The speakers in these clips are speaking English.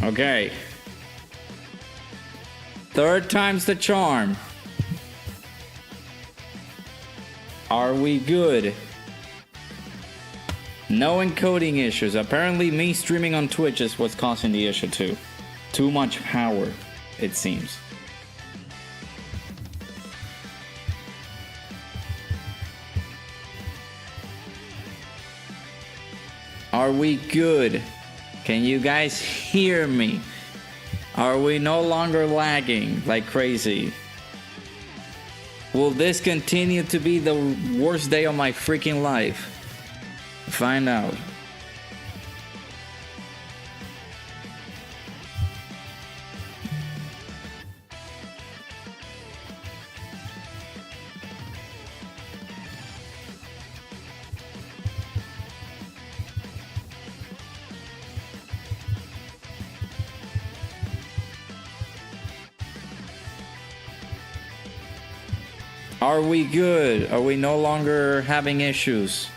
Okay. Third time's the charm. Are we good? No encoding issues. Apparently me streaming on Twitch is what's causing the issue too. Too much power, it seems. Are we good? Can you guys hear me? Are we no longer lagging like crazy? Will this continue to be the worst day of my freaking life? Find out. Are we good? Are we no longer having issues?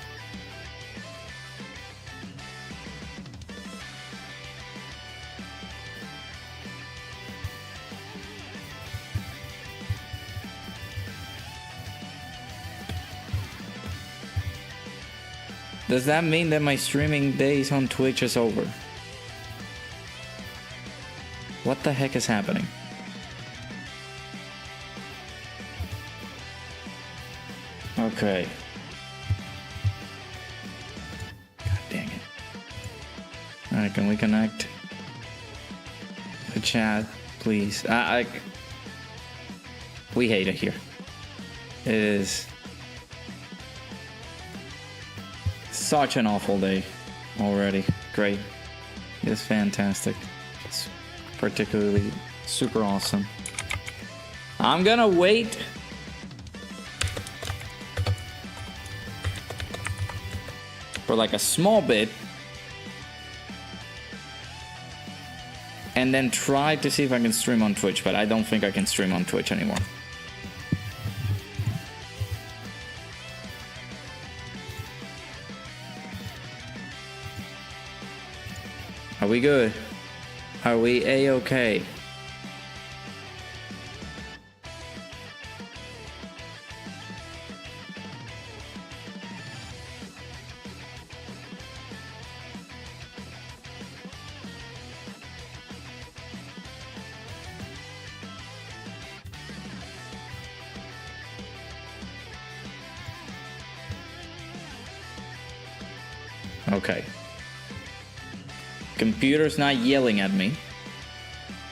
Does that mean that my streaming days on Twitch is over? What the heck is happening? Okay. God dang it. Alright, can we connect? The chat, please. We hate it here. It is such an awful day already. Great. It's fantastic. It's particularly super awesome. I'm gonna wait for like a small bit and then try to see if I can stream on Twitch, but I don't think I can stream on Twitch anymore. Are we good? Are we A-okay? Okay. Computer's not yelling at me,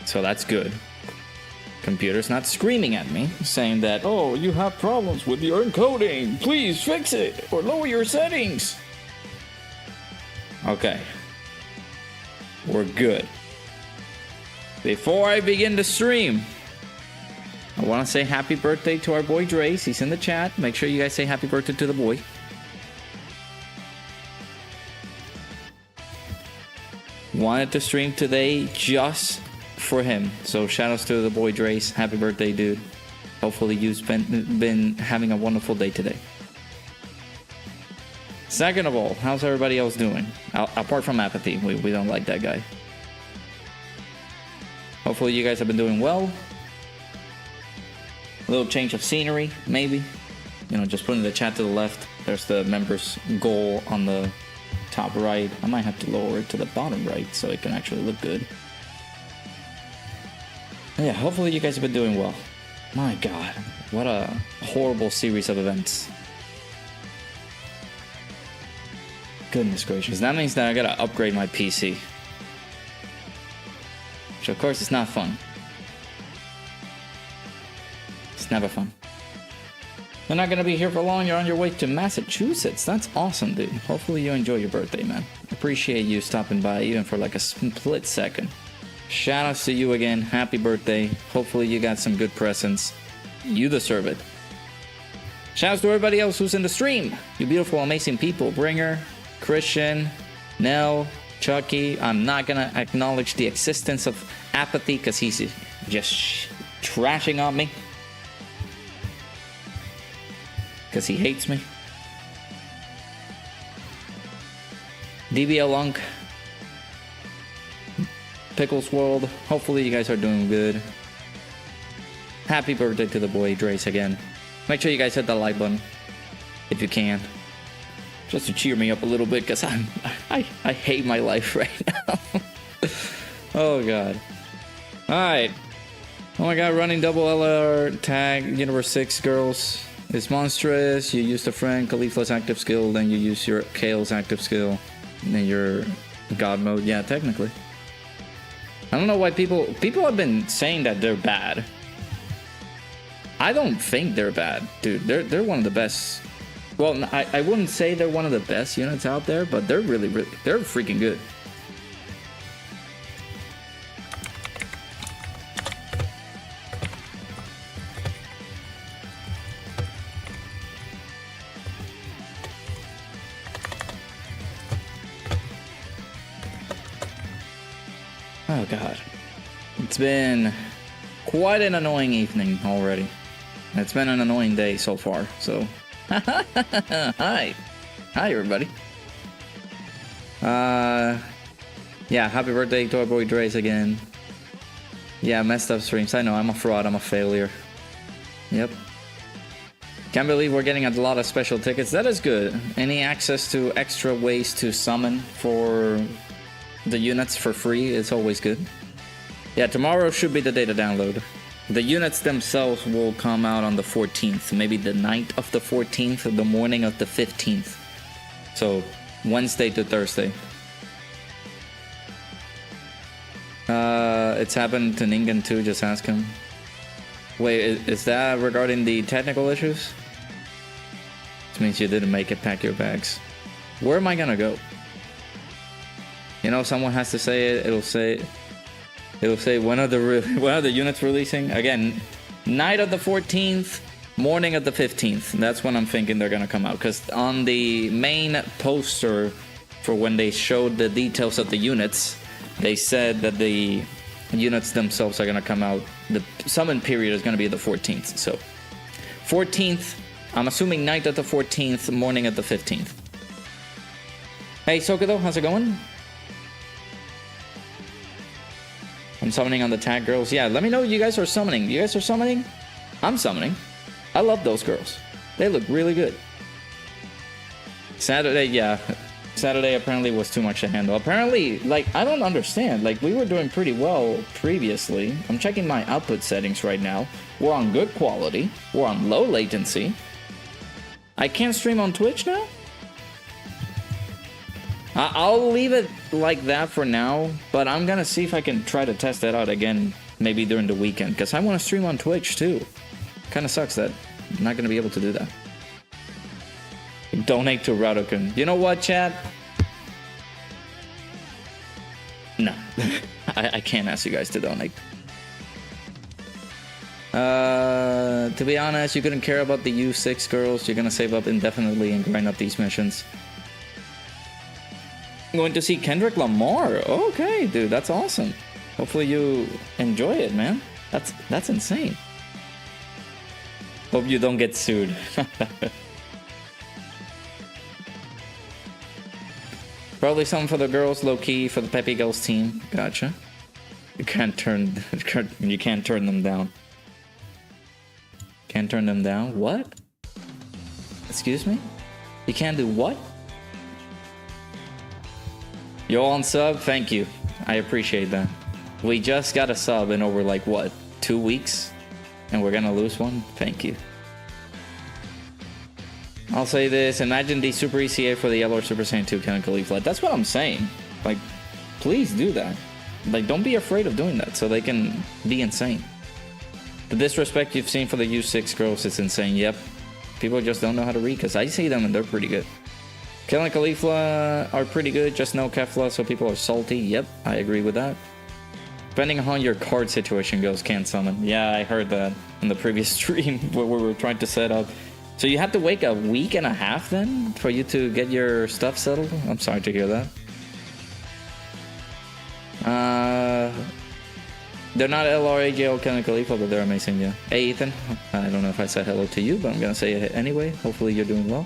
so that's good. Computer's not screaming at me, saying that, oh, you have problems with your encoding, please fix it, or lower your settings. Okay. We're good. Before I begin the stream, I want to say happy birthday to our boy Drace. He's in the chat. Make sure you guys say happy birthday to the boy. Wanted to stream today just for him. So shoutouts to the boy Drace. Happy birthday, dude. Hopefully you've been having a wonderful day today. Second of all, how's everybody else doing? Apart from Apathy, we don't like that guy. Hopefully you guys have been doing well. A little change of scenery, maybe. You know, just putting the chat to the left. There's the members goal on the top right. I might have to lower it to the bottom right so it can actually look good. Yeah, hopefully you guys have been doing well. My god, what a horrible series of events. Goodness gracious. That means that I gotta upgrade my PC. Which of course is not fun. It's never fun. You're not gonna be here for long. You're on your way to Massachusetts. That's awesome, dude. Hopefully you enjoy your birthday, man. Appreciate you stopping by even for like a split second. Shoutouts to you again. Happy birthday. Hopefully you got some good presents. You deserve it. Shoutouts to everybody else who's in the stream. You beautiful, amazing people. Bringer, Christian, Nell, Chucky. I'm not gonna acknowledge the existence of Apathy because he's just trashing on me. Because he hates me. DBL Lunk. Pickles World. Hopefully you guys are doing good. Happy birthday to the boy Drace again. Make sure you guys hit that like button if you can, just to cheer me up a little bit, because I hate my life right now. Oh god. Alright. Oh my god, running double LR tag Universe 6 girls. It's monstrous. You use the friend Caulifla's active skill, then you use your Kale's active skill, and then your god mode. Yeah, technically. I don't know why people have been saying that they're bad. I don't think they're bad, dude. They're one of the best. Well, I wouldn't say they're one of the best units out there, but they're really they're freaking good. Oh god. It's been quite an annoying evening already. It's been an annoying day so far, so... Hi! Hi, everybody. Yeah, happy birthday, Toy Boy Drace again. Yeah, messed up streams. I know, I'm a fraud, I'm a failure. Yep. Can't believe we're getting a lot of special tickets. That is good. Any access to extra ways to summon for the units for free is always good. Yeah, tomorrow should be the day to download. The units themselves will come out on the 14th, maybe the night of the 14th, or the morning of the 15th. So, Wednesday to Thursday. It's happened to Ningen too, just ask him. Wait, is that regarding the technical issues? This means you didn't make it, pack your bags. Where am I gonna go? You know, someone has to say it, it'll say when are the units releasing? Again, night of the 14th, morning of the 15th. That's when I'm thinking they're gonna come out. Because on the main poster for when they showed the details of the units, they said that the units themselves are gonna come out. The summon period is gonna be the 14th. So, 14th, I'm assuming night of the 14th, morning of the 15th. Hey, Sokudo, how's it going? I'm summoning on the tag girls. Yeah, let me know you guys are summoning. You guys are summoning? I'm summoning. I love those girls. They look really good. Saturday, yeah. Saturday apparently was too much to handle. Apparently, like, I don't understand. Like, we were doing pretty well previously. I'm checking my output settings right now. We're on good quality. We're on low latency. I can't stream on Twitch now? I'll leave it like that for now, but I'm gonna see if I can try to test that out again, maybe during the weekend, because I want to stream on Twitch too. Kinda sucks that I'm not gonna be able to do that. Donate to Radokan. You know what, chat? No. I can't ask you guys to donate. To be honest, you couldn't care about the U6 girls. You're gonna save up indefinitely and grind up these missions. Going to see Kendrick Lamar. Okay, dude, that's awesome. Hopefully you enjoy it, man. That's insane. Hope you don't get sued. Probably something for the girls, low key for the Peppy Girls team. Gotcha. You can't turn them down. Can't turn them down. What? Excuse me? You can't do what? Yo, on sub, thank you. I appreciate that. We just got a sub in over, like, what, 2 weeks? And we're gonna lose one? Thank you. I'll say this, imagine the Super ECA for the Yellow Super Saiyan 2 Canon Caulifla. That's what I'm saying. Like, please do that. Like, don't be afraid of doing that so they can be insane. The disrespect you've seen for the U6 girls is insane. Yep. People just don't know how to read, because I see them and they're pretty good. Kale and Caulifla are pretty good, just no Kefla, so people are salty. Yep, I agree with that. Depending on how your card situation goes, can't summon. Yeah, I heard that in the previous stream where we were trying to set up. So you have to wait a week and a half then for you to get your stuff settled? I'm sorry to hear that. They're not LRAJ, Kale and Caulifla, but they're amazing, yeah. Hey, Ethan. I don't know if I said hello to you, but I'm gonna say it anyway. Hopefully you're doing well.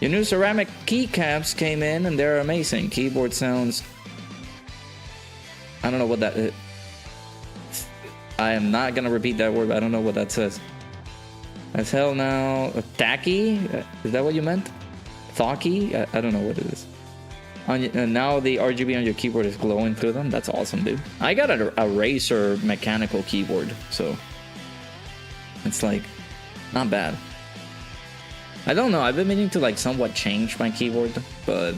Your new ceramic keycaps came in and they're amazing. Keyboard sounds I don't know what that is. I am not gonna repeat that word, but I don't know what that says. As hell now. Tacky? Is that what you meant? Thocky? I don't know what it is. Now the RGB on your keyboard is glowing through them. That's awesome, dude. I got a Razer mechanical keyboard, so it's like not bad. I don't know. I've been meaning to like somewhat change my keyboard, but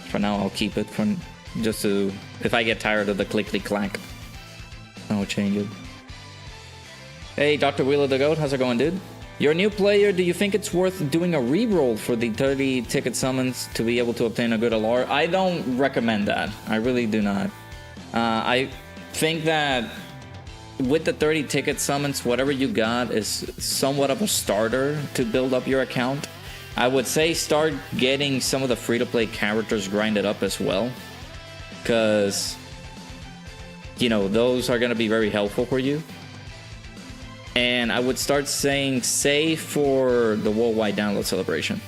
for now I'll keep it from just to if I get tired of the clickety clack, I'll change it. Hey, Dr. Wheeler the Goat, how's it going, dude? You're a new player. Do you think it's worth doing a reroll for the 30 ticket summons to be able to obtain a good LR? I don't recommend that. I really do not. I think that with the 30 ticket summons, whatever you got is somewhat of a starter to build up your account. I would say start getting some of the free-to-play characters grinded up as well, because, you know, those are going to be very helpful for you. And I would start saying save for the worldwide download celebration.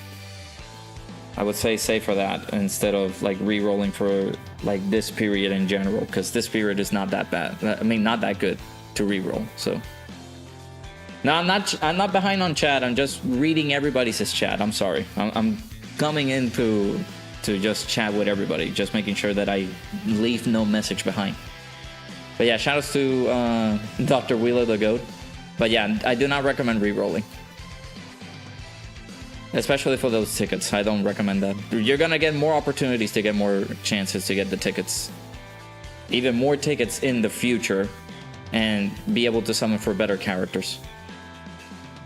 I would say save for that instead of like re-rolling for like this period in general, because this period is not that bad. I mean, not that good to re-roll. So no, I'm not behind on chat. I'm just reading everybody's chat. I'm sorry. I'm coming in to just chat with everybody, just making sure that I leave no message behind. But yeah, shoutouts to Dr. Wheeler the Goat. But yeah, I do not recommend re-rolling. Especially for those tickets. I don't recommend that. You're gonna get more opportunities to get more chances to get the tickets. Even more tickets in the future. And be able to summon for better characters.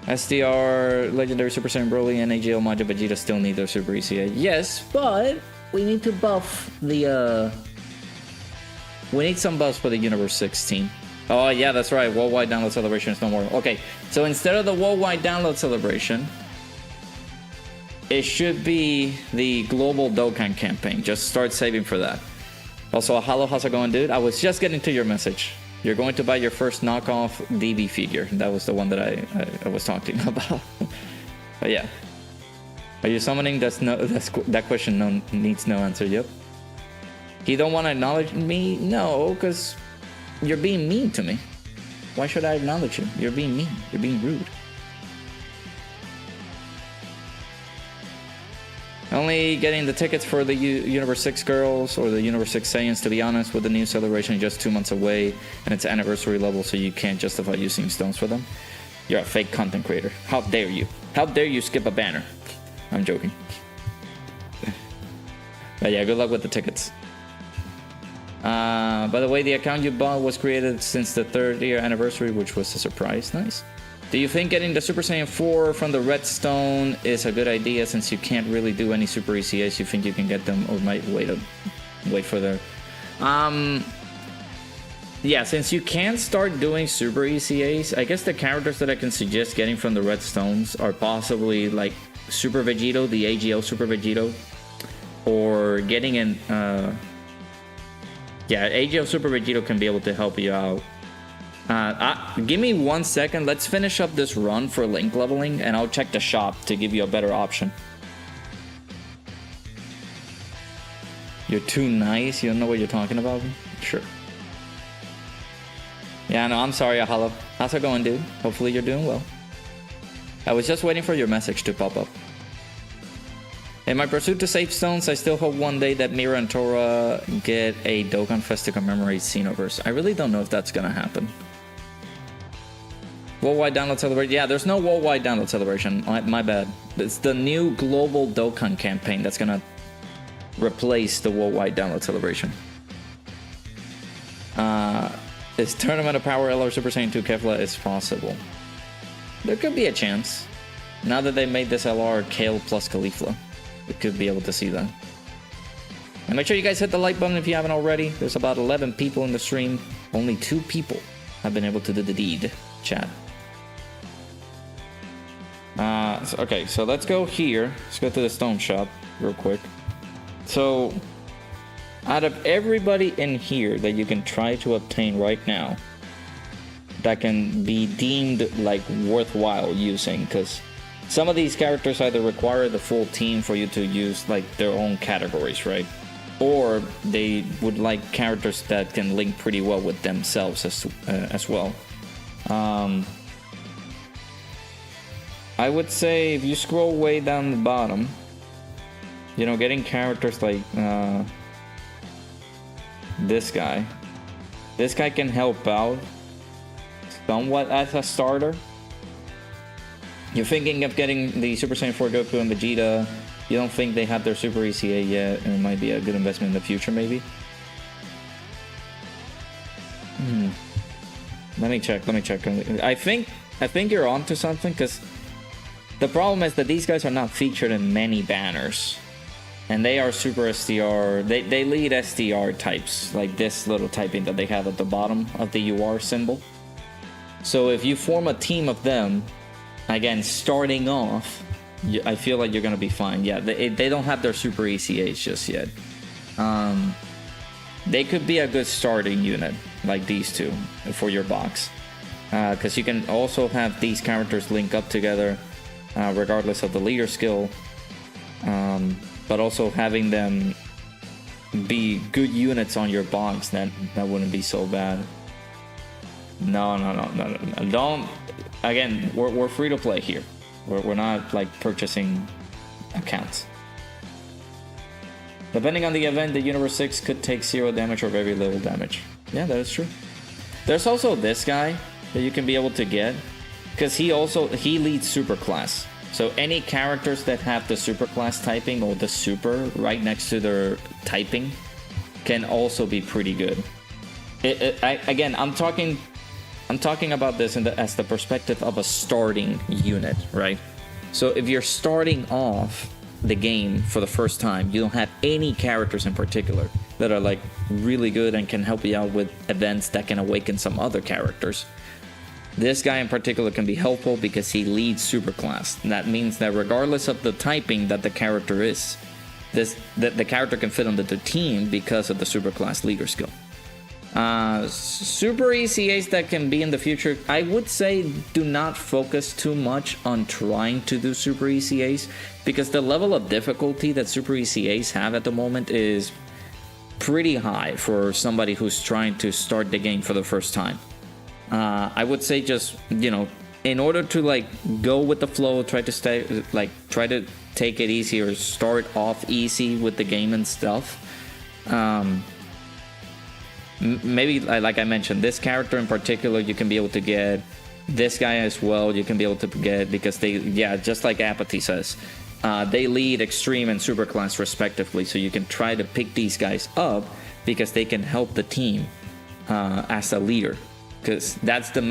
SDR, Legendary Super Saiyan Broly, and AGL Majin Vegeta still need their Super ECA. Yes, but we need to buff the... We need some buffs for the Universe 16. Oh yeah, that's right. Worldwide download celebration is no more. Okay, so instead of the worldwide download celebration, it should be the global Dokkan campaign. Just start saving for that. Also, hello, how's it going, dude? I was just getting to your message. You're going to buy your first knockoff DB figure. That was the one that I was talking about. But yeah, are you summoning? That question needs no answer. Yep. He don't want to acknowledge me? No, because you're being mean to me. Why should I acknowledge you? You're being mean. You're being rude. Only getting the tickets for the Universe 6 girls or the Universe 6 Saiyans, to be honest, with the new celebration just 2 months away and it's anniversary level, so you can't justify using stones for them. You're a fake content creator. How dare you? How dare you skip a banner? I'm joking. But yeah, good luck with the tickets. By the way, the account you bought was created since the 3rd year anniversary, which was a surprise. Nice. Do you think getting the Super Saiyan 4 from the Redstone is a good idea since you can't really do any Super ECAs? You think you can get them or might wait for the... Yeah, since you can't start doing Super ECAs, I guess the characters that I can suggest getting from the Redstones are possibly like Super Vegito, the AGL Super Vegito, or getting an... Yeah, AGL Super Vegito can be able to help you out. Give me 1 second. Let's finish up this run for link leveling, and I'll check the shop to give you a better option. You're too nice? You don't know what you're talking about? Sure. Yeah, no, I'm sorry, Ahalo. How's it going, dude? Hopefully you're doing well. I was just waiting for your message to pop up. In my pursuit to save stones, I still hope one day that Mira and Tora get a Dokkan Fest to commemorate Xenoverse. I really don't know if that's gonna happen. Worldwide download celebration. Yeah, there's no worldwide download celebration. My bad. It's the new global Dokkan campaign that's gonna replace the worldwide download celebration. Is Tournament of Power LR Super Saiyan 2 Kefla is possible? There could be a chance. Now that they made this LR Kale plus Caulifla, we could be able to see that. And make sure you guys hit the like button if you haven't already. There's about 11 people in the stream. Only 2 people have been able to do the deed. Chat. Okay, so let's go here. Let's go to the stone shop real quick. So, out of everybody in here that you can try to obtain right now, that can be deemed like worthwhile using, because some of these characters either require the full team for you to use like their own categories, right? or they would like characters that can link pretty well with themselves as well. I would say if you scroll way down the bottom, you know, getting characters like this guy. This guy can help out somewhat as a starter. You're thinking of getting the Super Saiyan 4 Goku and Vegeta. You don't think they have their Super ECA yet, and it might be a good investment in the future, maybe? Let me check. I think you're onto something, because the problem is that these guys are not featured in many banners. And they are Super SDR. They lead SDR types, like this little typing that they have at the bottom of the UR symbol. So if you form a team of them, again, starting off, I feel like you're going to be fine. Yeah, they don't have their Super ECAs just yet. They could be a good starting unit, like these two, for your box. Because you can also have these characters link up together, regardless of the leader skill. But also having them be good units on your box, that wouldn't be so bad. No. Don't. Again, we're free to play here. We're not like purchasing accounts. Depending on the event, the Universe 6 could take 0 damage or very little damage. Yeah, that is true. There's also this guy that you can be able to get, because he leads super class. So any characters that have the super class typing or the super right next to their typing can also be pretty good. Again, I'm talking about this as the perspective of a starting unit, right? So if you're starting off the game for the first time, you don't have any characters in particular that are like really good and can help you out with events that can awaken some other characters. This guy in particular can be helpful because he leads superclass. That means that regardless of the typing that the character is, the character can fit onto the team because of the superclass leader skill. Super ECAs that can be in the future, I would say do not focus too much on trying to do super ECAs, because the level of difficulty that super ECAs have at the moment is pretty high for somebody who's trying to start the game for the first time. I would say just, you know, in order to like go with the flow, try to take it easy or start off easy with the game and stuff. Maybe like I mentioned, this character in particular you can be able to get. This guy as well you can be able to get, because they, yeah, just like Apathy says, they lead extreme and super class respectively, so you can try to pick these guys up because they can help the team as a leader. Because that's the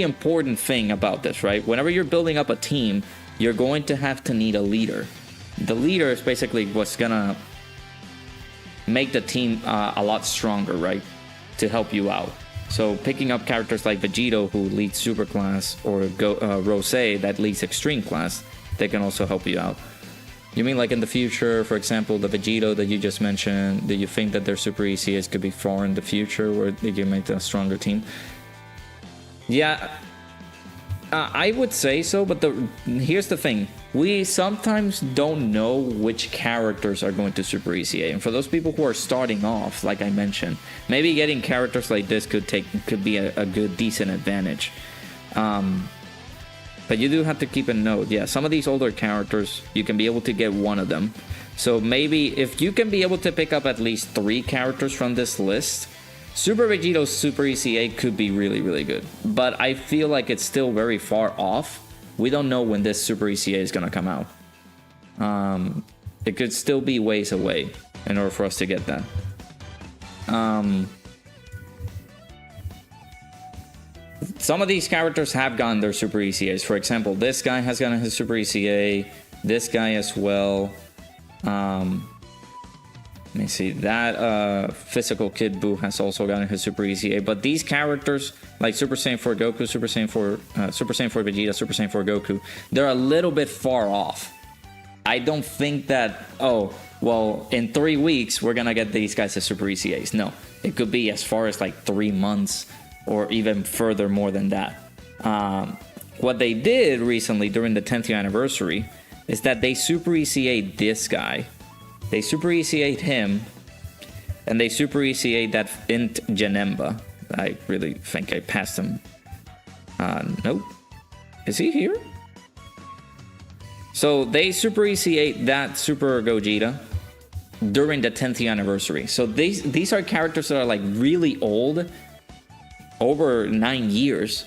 important thing about this, right? Whenever you're building up a team, you're going to have to need a leader. The leader is basically what's gonna make the team a lot stronger, right? To help you out. So picking up characters like Vegito, who leads super class, or Rose that leads extreme class, they can also help you out. You mean like in the future, for example, the Vegito that you just mentioned, do you think that their Super ECAs could be far in the future where they can make a stronger team? Yeah, I would say so, but here's the thing. We sometimes don't know which characters are going to Super ECA, and for those people who are starting off, like I mentioned, maybe getting characters like this could be a good, decent advantage. But you do have to keep in note, yeah, some of these older characters, you can be able to get one of them. So maybe if you can be able to pick up at least 3 characters from this list, Super Vegito's Super ECA could be really, really good. But I feel like it's still very far off. We don't know when this Super ECA is going to come out. It could still be ways away in order for us to get that. Some of these characters have gotten their Super ECAs. For example, this guy has gotten his Super ECA. This guy as well. Let me see. That Physical Kid Buu has also gotten his Super ECA. But these characters, like Super Saiyan 4 Goku, Super Saiyan 4 Vegeta, Super Saiyan 4 Goku, they're a little bit far off. I don't think that, oh, well, in 3 weeks, we're going to get these guys as Super ECAs. No, it could be as far as like 3 months. Or even further more than that. What they did recently during the 10th year anniversary is that they super ECA this guy. They super ECA him. And they super ECA that int Janemba. I really think I passed him. Nope. Is he here? So they super ECA that Super Gogeta during the 10th anniversary. So these are characters that are like really old, over 9 years,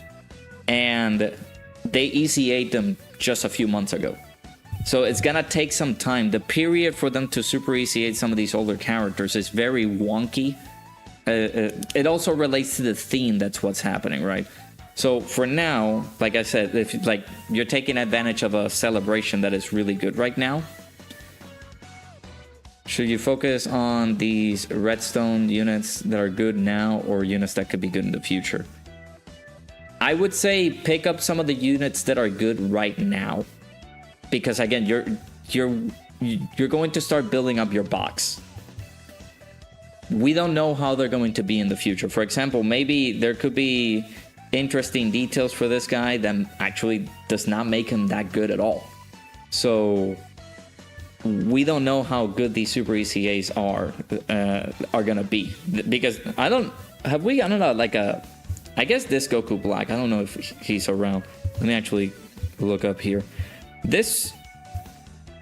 and they ECA'd them just a few months ago. So it's gonna take some time. The period for them to super ECA some of these older characters is very wonky. It also relates to the theme. That's what's happening, right? So for now, like I said, if like you're taking advantage of a celebration that is really good right now, should you focus on these redstone units that are good now or units that could be good in the future? I would say pick up some of the units that are good right now, because again, you're going to start building up your box. We don't know how they're going to be in the future. For example, maybe there could be interesting details for this guy that actually does not make him that good at all. So we don't know how good these super ECAs are gonna be, because I don't know, like I guess this Goku Black, I don't know if he's around. Let me actually look up here. This,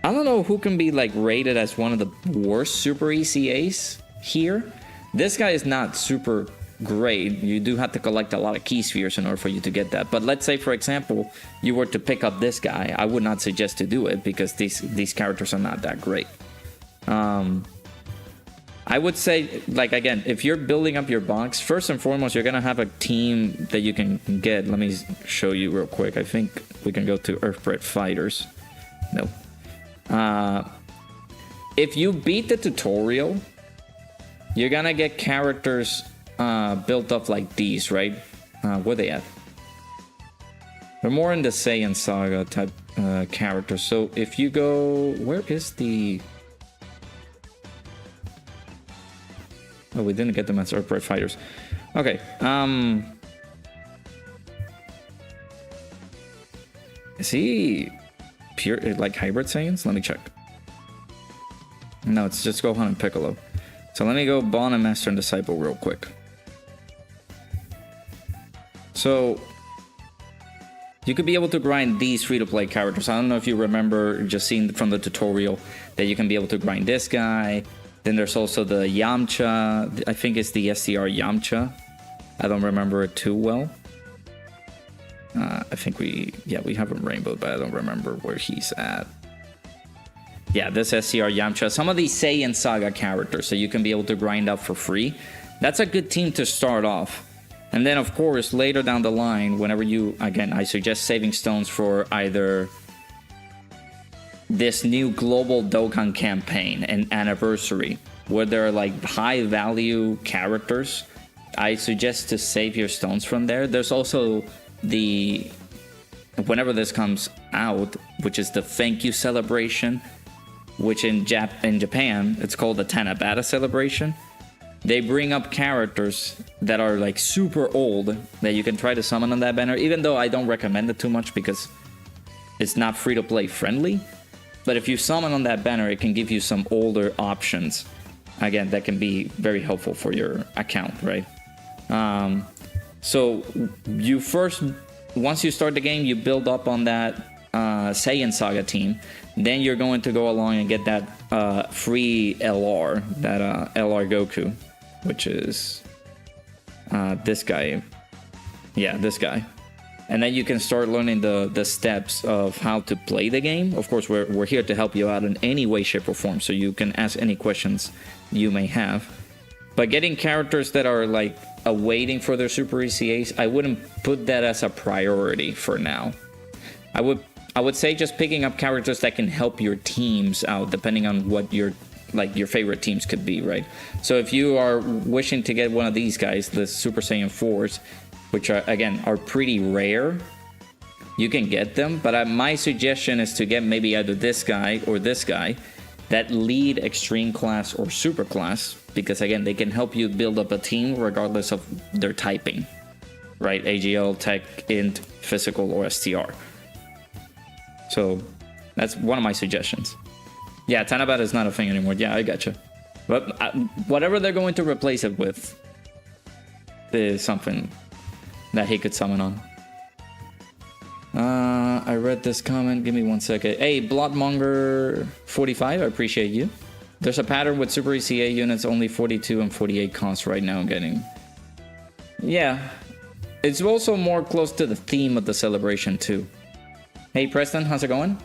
I don't know who can be like rated as one of the worst super ECAs here. This guy is not super great. You do have to collect a lot of key spheres in order for you to get that. But let's say, for example, you were to pick up this guy. I would not suggest to do it because these characters are not that great. I would say, like, again, if you're building up your box, first and foremost, you're gonna have a team that you can get. Let me show you real quick. I think we can go to Earthbred Fighters. No. If you beat the tutorial, you're gonna get characters built up like these, right? Where they at? They're more in the Saiyan Saga type characters. So if you go, where is the? Oh, we didn't get them as Earthbred Fighters. Okay. Is he pure like hybrid Saiyans? Let me check. No, it's just Gohan and Piccolo. So let me go Bon and Master and Disciple real quick. So you could be able to grind these free-to-play characters. I don't know if you remember just seeing from the tutorial that you can be able to grind this guy. Then there's also the Yamcha. I think it's the STR Yamcha. I don't remember it too well. I think we have him rainbowed, but I don't remember where he's at. Yeah, this SCR Yamcha. Some of these Saiyan Saga characters that you can be able to grind up for free. That's a good team to start off. And then, of course, later down the line, whenever you... Again, I suggest saving stones for either this new global Dokkan campaign and anniversary, where there are, like, high-value characters. I suggest to save your stones from there. There's also the... Whenever this comes out, which is the thank you celebration, which in Japan, it's called the Tanabata celebration. They bring up characters that are like super old that you can try to summon on that banner, even though I don't recommend it too much because it's not free to play friendly. But if you summon on that banner, it can give you some older options. Again, that can be very helpful for your account, right? So you first, once you start the game, you build up on that Saiyan Saga team. Then you're going to go along and get that free LR, that LR Goku, which is this guy. Yeah, this guy. And then you can start learning the steps of how to play the game. Of course, we're here to help you out in any way, shape, or form, so you can ask any questions you may have. But getting characters that are like awaiting for their Super ECAs, I wouldn't put that as a priority for now. I would say just picking up characters that can help your teams out, depending on what your favorite teams could be, right? So if you are wishing to get one of these guys, the Super Saiyan 4s, which are, again, are pretty rare, you can get them. But my suggestion is to get maybe either this guy or this guy that lead Extreme Class or Super Class, because again, they can help you build up a team regardless of their typing, right? AGL, Tech, Int, Physical, or STR. So That's one of my suggestions. Yeah, Tanabata is not a thing anymore. Yeah, I gotcha. But whatever they're going to replace it with is something that he could summon on. I read this comment. Give me 1 second. Hey, Bloodmonger 45, I appreciate you. There's a pattern with Super ECA units only 42 and 48 cost right now getting. Yeah. It's also more close to the theme of the celebration too. Hey Preston, how's it going?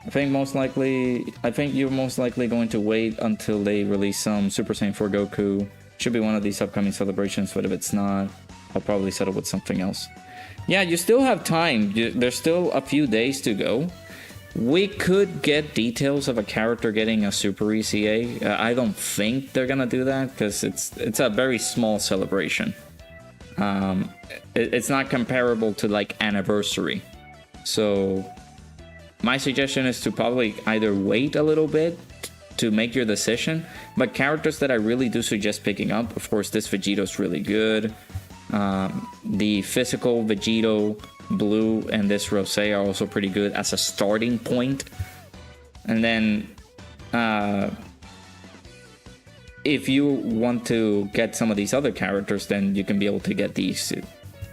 I think you're most likely going to wait until they release some Super Saiyan 4 Goku. Should be one of these upcoming celebrations, but if it's not, I'll probably settle with something else. Yeah, you still have time. There's still a few days to go. We could get details of a character getting a Super ECA. I don't think they're gonna do that because it's a very small celebration. It's not comparable to like Anniversary. So my suggestion is to probably either wait a little bit to make your decision. But characters that I really do suggest picking up, of course, this Vegito's really good. The physical Vegito Blue and this Rosé are also pretty good as a starting point. And then if you want to get some of these other characters, then you can be able to get these too.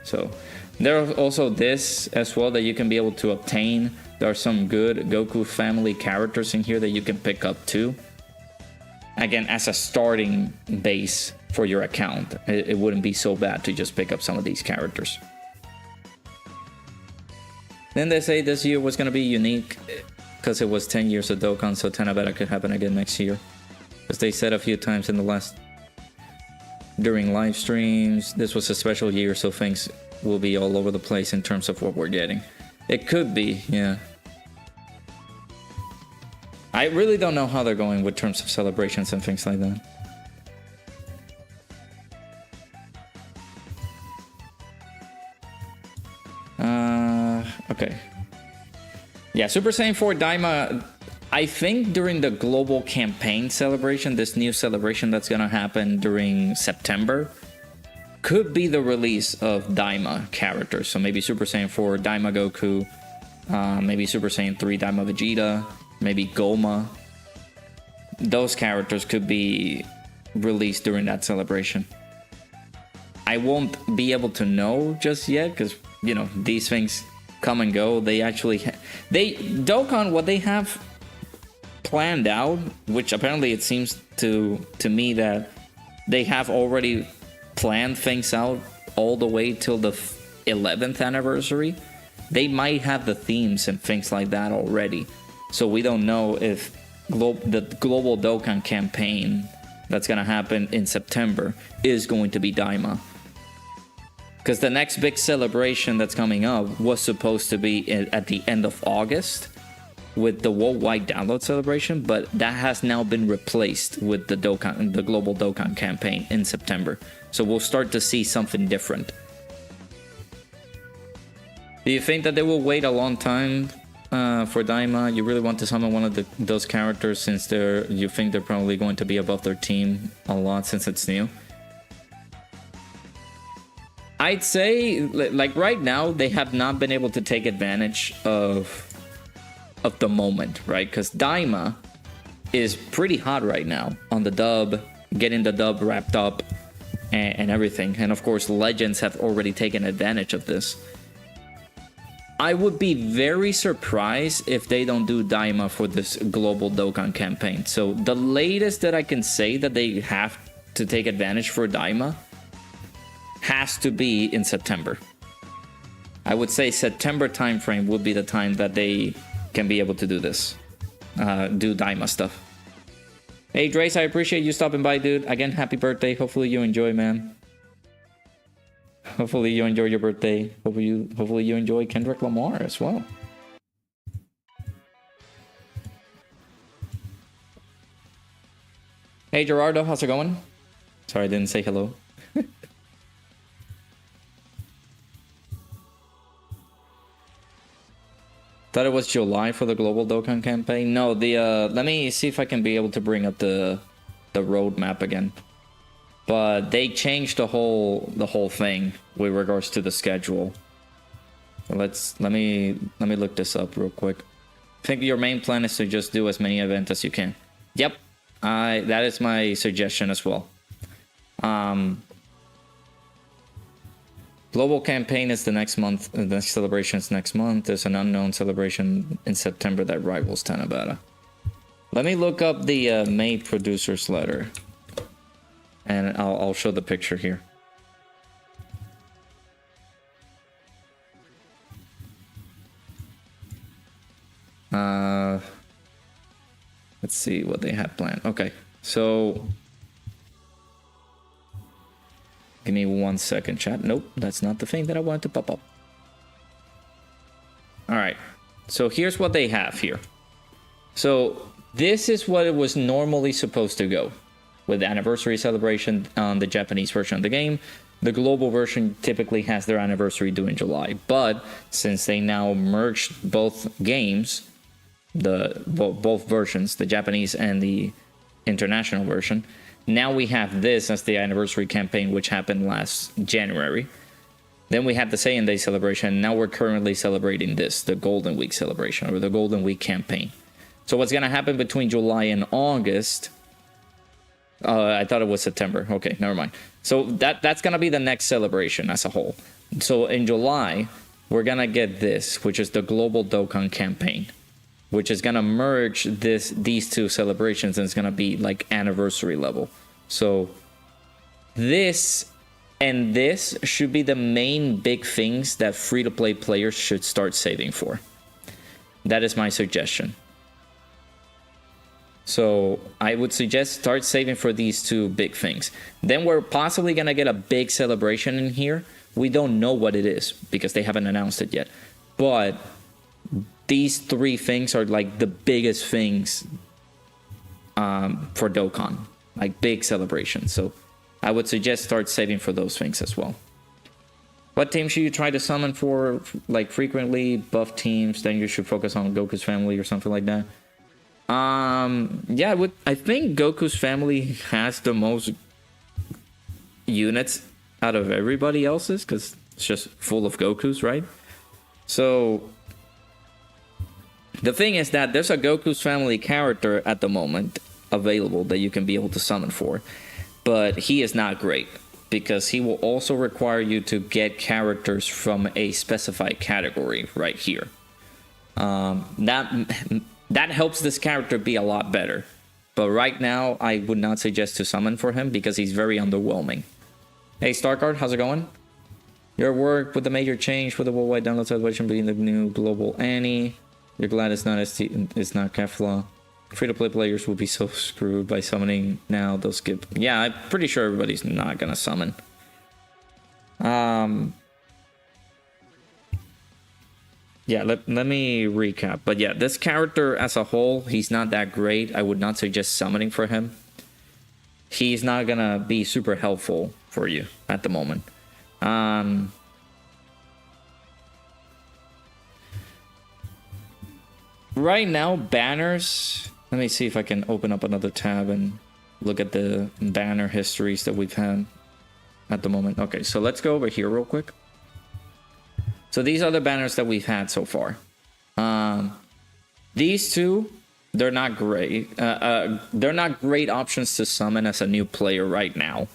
So there's also this as well that you can be able to obtain. There are some good Goku family characters in here that you can pick up too. Again, as a starting base for your account, it wouldn't be so bad to just pick up some of these characters. Then they say this year was going to be unique because it was 10 years of Dokkan, so Tanabata could happen again next year. As they said a few times in the last... during live streams, this was a special year, so things will be all over the place in terms of what we're getting. It could be, yeah. I really don't know how they're going with terms of celebrations and things like that. Okay. Yeah, Super Saiyan 4 Daima, I think during the global campaign celebration, this new celebration that's gonna happen during September, could be the release of Daima characters. So maybe Super Saiyan 4 Daima Goku, maybe Super Saiyan 3 Daima Vegeta, maybe Goma. Those characters could be released during that celebration. I won't be able to know just yet because, you know, these things come and go. They actually Dokkan, what they have planned out, which apparently it seems to me that they have already planned things out all the way till the 11th anniversary. They might have the themes and things like that already. So we don't know if the global Dokkan campaign that's gonna happen in September is going to be Daima. Because the next big celebration that's coming up was supposed to be at the end of August with the worldwide download celebration, but that has now been replaced with the global Dokkan campaign in September. So we'll start to see something different. Do you think that they will wait a long time for Daima? You really want to summon one of those characters since you think they're probably going to be above their team a lot since it's new? I'd say, like right now, they have not been able to take advantage of the moment, right? Because Daima is pretty hot right now on the dub, getting the dub wrapped up and everything. And of course, Legends have already taken advantage of this. I would be very surprised if they don't do Daima for this global Dokkan campaign. So the latest that I can say that they have to take advantage for Daima has to be in September. I would say September timeframe would be the time that they can be able to do this. Do Daima stuff. Hey Drace, I appreciate you stopping by, dude. Again, happy birthday. Hopefully you enjoy, man. Hopefully you enjoy your birthday. Hopefully you enjoy Kendrick Lamar as well. Hey Gerardo, how's it going? Sorry, I didn't say hello. Thought it was July for the global Dokkan campaign. No, let me see if I can be able to bring up the roadmap again. But they changed the whole thing with regards to the schedule. Let me look this up real quick. I think your main plan is to just do as many events as you can. Yep, that is my suggestion as well. Global campaign is the next month. The next celebration is next month. There's an unknown celebration in September that rivals Tanabata. Let me look up the May producer's letter, and I'll show the picture here. Let's see what they have planned. Okay, so give me 1 second, chat. Nope, that's not the thing that I wanted to pop up. All right, so here's what they have here. So this is what it was normally supposed to go with the anniversary celebration on the Japanese version of the game. The global version typically has their anniversary due in July, but since they now merged both games, both versions, the Japanese and the international version, now we have this as the anniversary campaign, which happened last January. Then we had the Saiyan Day celebration. Now we're currently celebrating this, the Golden Week celebration, or the Golden Week campaign. So what's going to happen between July and August? I thought it was September. Okay, never mind. So that's going to be the next celebration as a whole. So in July, we're going to get this, which is the Global Dokkan campaign, which is going to merge these two celebrations, and it's going to be like anniversary level. So this and this should be the main big things that free-to-play players should start saving for. That is my suggestion. So I would suggest start saving for these two big things. Then we're possibly going to get a big celebration in here. We don't know what it is because they haven't announced it yet. But these three things are like the biggest things for Dokkan, like big celebrations. So I would suggest start saving for those things as well. What team should you try to summon for, like, frequently? Buff teams, then you should focus on Goku's family or something like that. Yeah, I think Goku's family has the most units out of everybody else's, because it's just full of Gokus, right? So the thing is that there's a Goku's family character at the moment available that you can be able to summon for, but he is not great because he will also require you to get characters from a specified category right here. That helps this character be a lot better, but right now I would not suggest to summon for him because he's very underwhelming. Hey Starcard, how's it going? Your work with the major change for the worldwide download celebration being the new global Annie. You're glad it's not Caulifla. Free-to-play players will be so screwed by summoning now. They'll skip. Yeah, I'm pretty sure everybody's not gonna summon. Yeah, let me recap. But yeah, this character as a whole, he's not that great. I would not suggest summoning for him. He's not gonna be super helpful for you at the moment. Right now, banners. Let me see if I can open up another tab and look at the banner histories that we've had at the moment. Okay, so let's go over here real quick. So these are the banners that we've had so far. These two, they're not great. They're not great options to summon as a new player right now,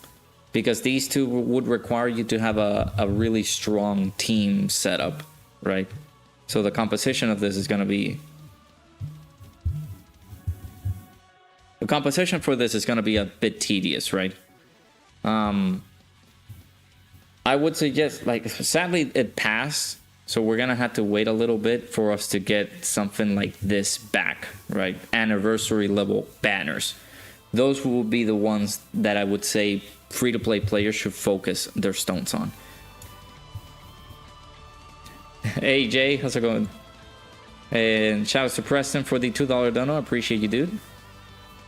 because these two would require you to have a really strong team setup, right? So the composition of this is going to be... The composition for this is going to be a bit tedious, right? I would suggest, like, sadly it passed, so we're going to have to wait a little bit for us to get something like this back, right? Anniversary level banners. Those will be the ones that I would say free-to-play players should focus their stones on. Hey Jay, how's it going? And shout out to Preston for the $2 dono. I appreciate you, dude.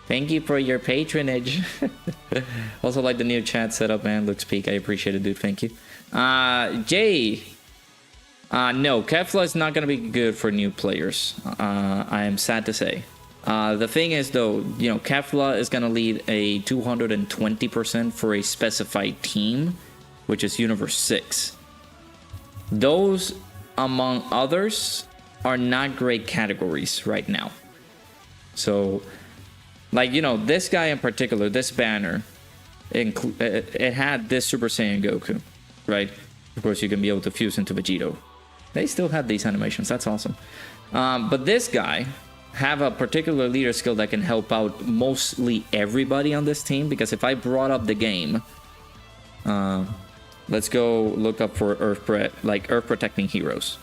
Thank you for your patronage. Also like the new chat setup, man. Looks peak. I appreciate it, dude. Thank you. Jay. No, Caulifla is not going to be good for new players. I am sad to say. The thing is, though, you know, Caulifla is going to lead a 220% for a specified team, which is Universe 6. Those, among others, are not great categories right now. So, like, you know, this guy in particular, this banner, it had this Super Saiyan Goku, right? Of course, you can be able to fuse into Vegito. They still have these animations. That's awesome. But this guy have a particular leader skill that can help out mostly everybody on this team. Because if I brought up the game, let's go look up for Earth protecting heroes.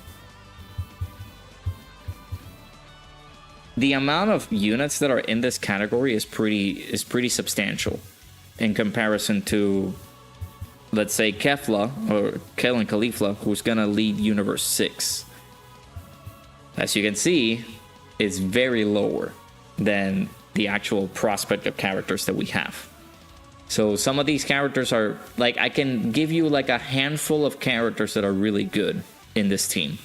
The amount of units that are in this category is pretty substantial in comparison to, let's say, Kefla or Kale and Caulifla, who's gonna lead Universe 6. As you can see, it's very lower than the actual prospect of characters that we have. So some of these characters are, like, I can give you like a handful of characters that are really good in this team.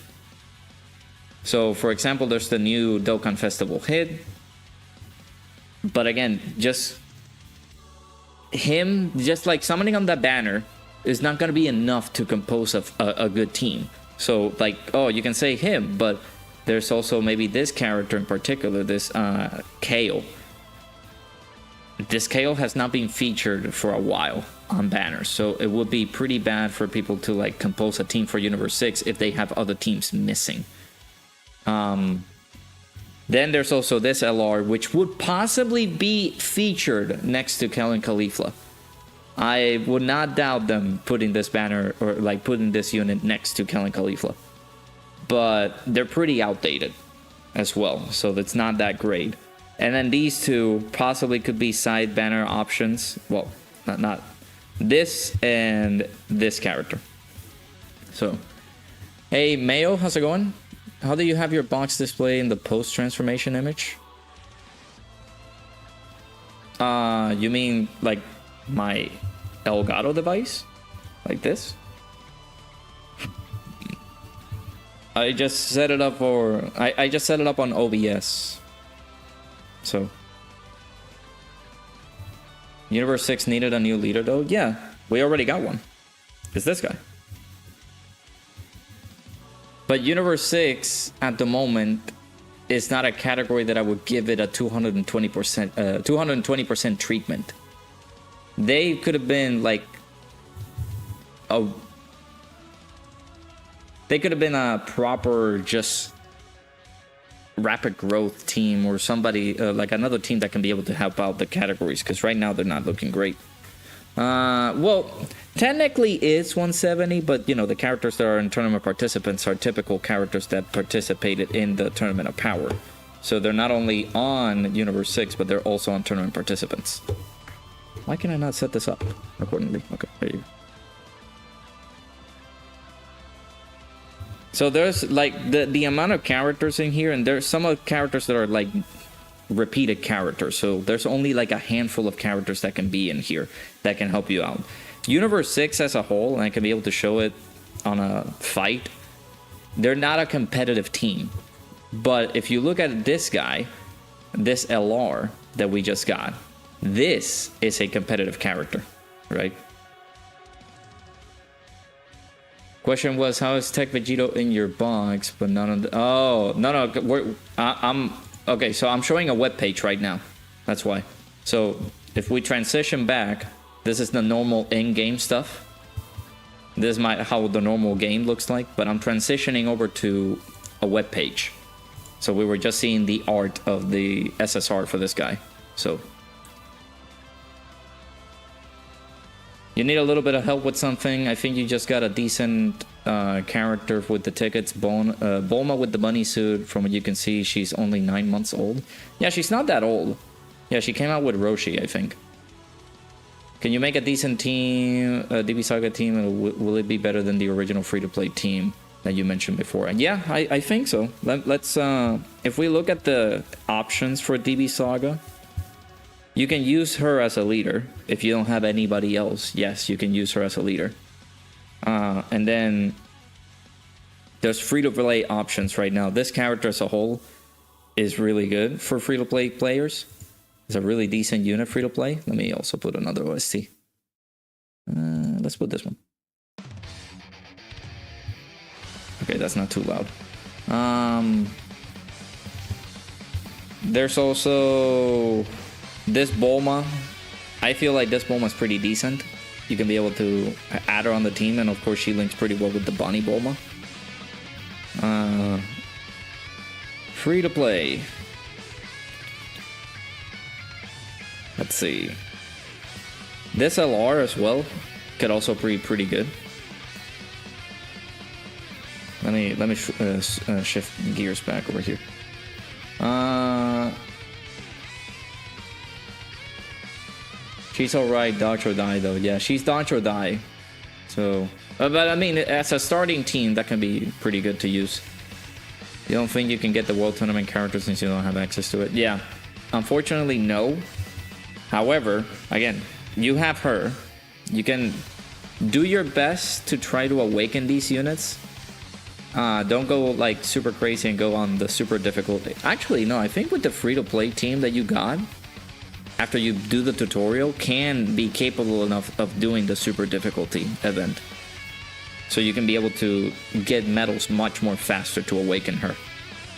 So, for example, there's the new Dokkan Festival hit. But again, just him, just like summoning on that banner is not going to be enough to compose a good team. So, like, oh, you can say him, but there's also maybe this character in particular, this Kale. This Kale has not been featured for a while on banners. So it would be pretty bad for people to, like, compose a team for Universe 6 if they have other teams missing. Then there's also this LR, which would possibly be featured next to Kale and Caulifla. I would not doubt them putting this banner or like putting this unit next to Kale and Caulifla. But they're pretty outdated as well, so it's not that great. And then these two possibly could be side banner options. Well, not this and this character. So, hey Mayo, how's it going? How do you have your box display in the post-transformation image? You mean like my Elgato device? Like this? I just set it up for... I just set it up on OBS. So... Universe 6 needed a new leader though? Yeah, we already got one. It's this guy. But Universe 6, at the moment, is not a category that I would give it a 220% treatment. They could have been like they could have been a proper just rapid growth team or somebody like another team that can be able to help out the categories, because right now they're not looking great. Well, technically it's 170, but you know, the characters that are in tournament participants are typical characters that participated in the Tournament of Power. So they're not only on Universe 6, but they're also on tournament participants. Why can I not set this up accordingly? Okay, there you go. So there's like the amount of characters in here, and there's some of the characters that are like repeated characters, so there's only like a handful of characters that can be in here that can help you out. Universe 6 as a whole, and I can be able to show it on a fight, they're not a competitive team. But if you look at this guy, this LR that we just got, this is a competitive character, right? Question was, how is Tech Vegito in your box, but none of the... Oh, no, I'm... Okay, so I'm showing a web page right now. That's why. So if we transition back, this is the normal in-game stuff. This is how the normal game looks like, but I'm transitioning over to a web page. So we were just seeing the art of the SSR for this guy. So you need a little bit of help with something. I think you just got a decent character with the tickets. Bulma with the bunny suit. From what you can see, she's only 9 months old. Yeah, she's not that old. Yeah, she came out with Roshi, I think. Can you make a decent team, a DB Saga team, and will it be better than the original free-to-play team that you mentioned before? And yeah, I think so. Let's if we look at the options for DB Saga, you can use her as a leader. If you don't have anybody else, yes, you can use her as a leader. And then there's free-to-play options right now. This character as a whole is really good for free-to-play players. It's a really decent unit free-to-play. Let me also put another OST. Let's put this one. Okay, that's not too loud. There's also this Bulma. I feel like this Bulma is pretty decent. You can be able to add her on the team, and of course she links pretty well with the Bunny Bulma. Free to play. Let's see. This LR as well could also be pretty good. Let me shift gears back over here. She's alright, dodge or die though. Yeah, she's dodge or die. So, but I mean, as a starting team, that can be pretty good to use. You don't think you can get the World Tournament character since you don't have access to it? Yeah, unfortunately, no. However, again, you have her. You can do your best to try to awaken these units. Don't go like super crazy and go on the super difficulty. Actually, no, I think with the free-to-play team that you got, after you do the tutorial, can be capable enough of doing the super difficulty event. So you can be able to get medals much more faster to awaken her.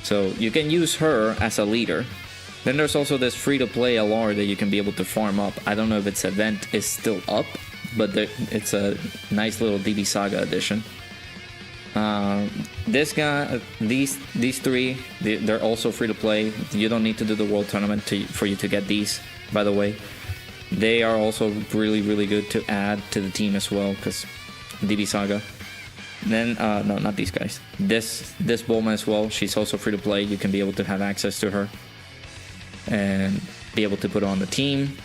So you can use her as a leader. Then there's also this free-to-play LR that you can be able to farm up. I don't know if its event is still up, but it's a nice little DB Saga edition. This guy, these three, they're also free to play. You don't need to do the World Tournament for you to get these, by the way. They are also really good to add to the team as well, because DB Saga. Then, no, not these guys. This Bulma as well, she's also free to play. You can be able to have access to her and be able to put her on the team.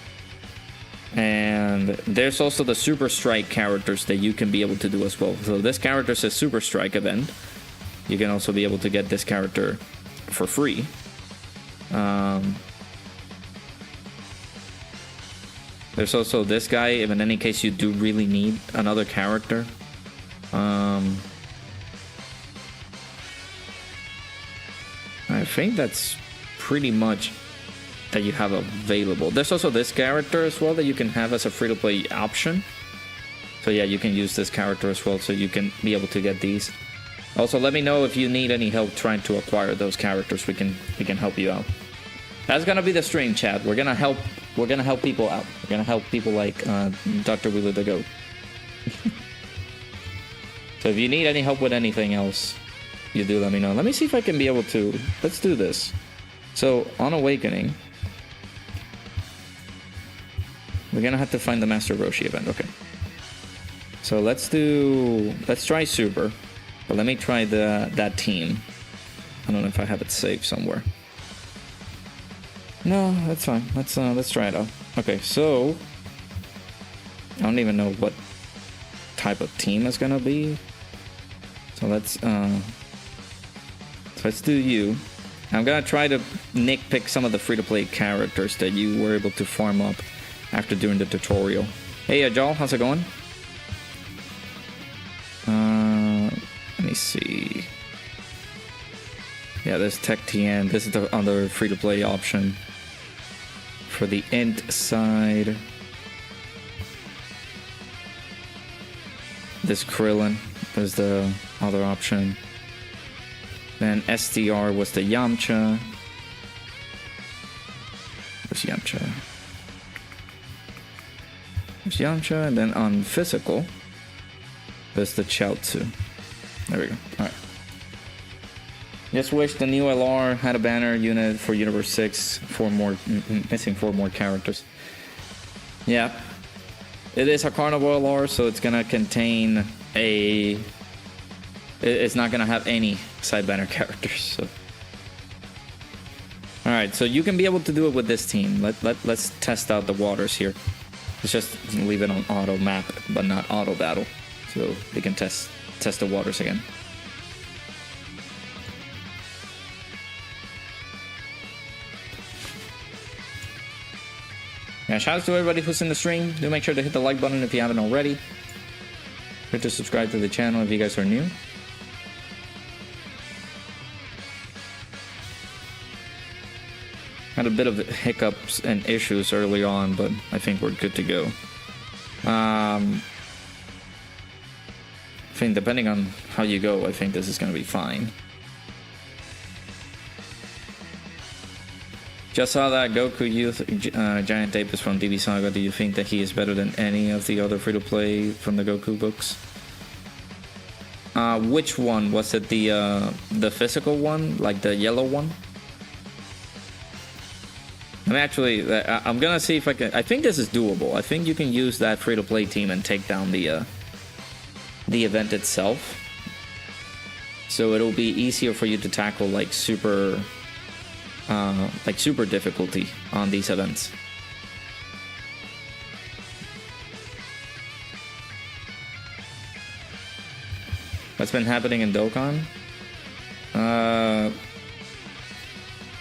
And there's also the Super Strike characters that you can be able to do as well. So this character says Super Strike event. You can also be able to get this character for free. There's also this guy, if in any case you do really need another character. I think that's pretty much that you have available. There's also this character as well that you can have as a free-to-play option. So yeah, you can use this character as well, so you can be able to get these. Also, let me know if you need any help trying to acquire those characters. We can help you out. That's gonna be the stream, chat. We're gonna help people out. We're gonna help people like Dr. Wheeler the Goat. So if you need any help with anything else, you do let me know. Let me see if I can be able to. Let's do this. So on Awakening, we're gonna have to find the Master Roshi event. Okay. So let's try Super, but let me try that team. I don't know if I have it saved somewhere. No, that's fine. Let's try it out. Okay, so I don't even know what type of team it's gonna be. So let's do you. I'm gonna try to nitpick some of the free-to-play characters that you were able to farm up after doing the tutorial. Hey, Ajal, how's it going? Let me see. Yeah, there's Tech TN. This is the other free-to-play option. For the int side, this Krillin is the other option. Then SDR was the Yamcha. Where's Yamcha? There's Yamcha, and then on physical, there's the Chaozu. There we go. Alright. Just wish the new LR had a banner unit for Universe 6. Missing 4 more characters. Yeah. It is a Carnival LR, so it's gonna contain a... It's not gonna have any side banner characters, so... Alright, so you can be able to do it with this team. Let's test out the waters here. Let's just leave it on auto map, but not auto battle. So we can test the waters again. Yeah, shout out to everybody who's in the stream. Do make sure to hit the like button if you haven't already. Hit to subscribe to the channel if you guys are new. Had a bit of hiccups and issues early on, but I think we're good to go. I think depending on how you go, I think this is going to be fine. Just saw that Goku Youth Giant Ape is from DB Saga. Do you think that he is better than any of the other free-to-play from the Goku books? Which one? Was it the physical one? Like the yellow one? I'm actually, I'm gonna see if I can. I think this is doable. I think you can use that free-to-play team and take down the event itself. So it'll be easier for you to tackle like super difficulty on these events. What's been happening in Dokkan?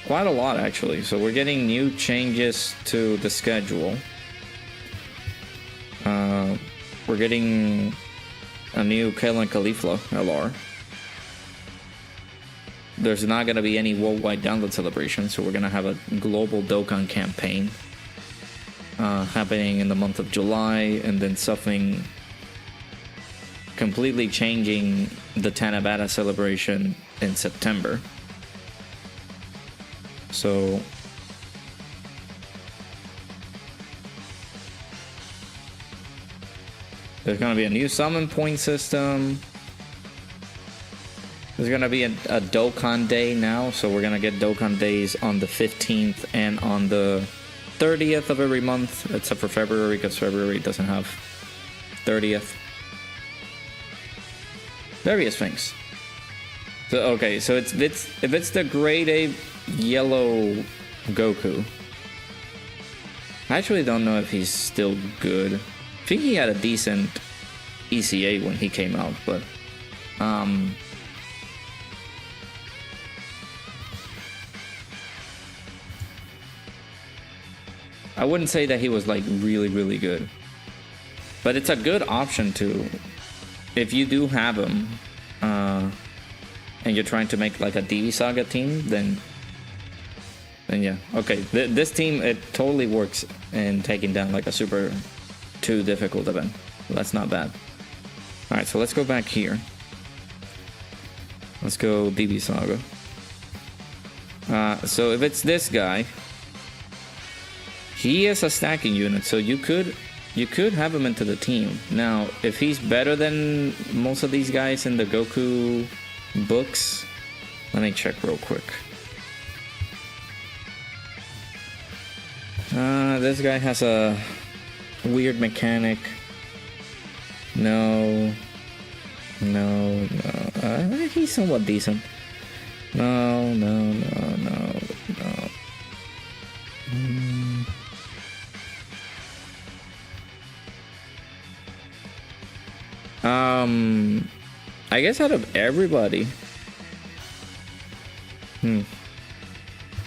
Quite a lot, actually. So we're getting new changes to the schedule. We're getting a new Kale and Caulifla LR. There's not going to be any worldwide download celebration, so we're going to have a global Dokkan campaign happening in the month of July, and then something completely changing the Tanabata celebration in September. So there's going to be a new summon point system. There's going to be a Dokkan Day now, so we're going to get Dokkan Days on the 15th and on the 30th of every month, except for February, because February doesn't have 30th. Various things. So okay, so if it's the grade A yellow Goku, I actually don't know if he's still good. I think he had a decent ECA when he came out, but I wouldn't say that he was like really, really good. But it's a good option to, if you do have him, and you're trying to make like a DB Saga team, then yeah. Okay, this team, it totally works in taking down like a super 2 difficult event. That's not bad. Alright, so let's go back here. Let's go DB Saga. So if it's this guy, he is a stacking unit, so you could have him into the team. Now, if he's better than most of these guys in the Goku books, let me check real quick. This guy has a weird mechanic. No. He's somewhat decent. No. I guess out of everybody. Let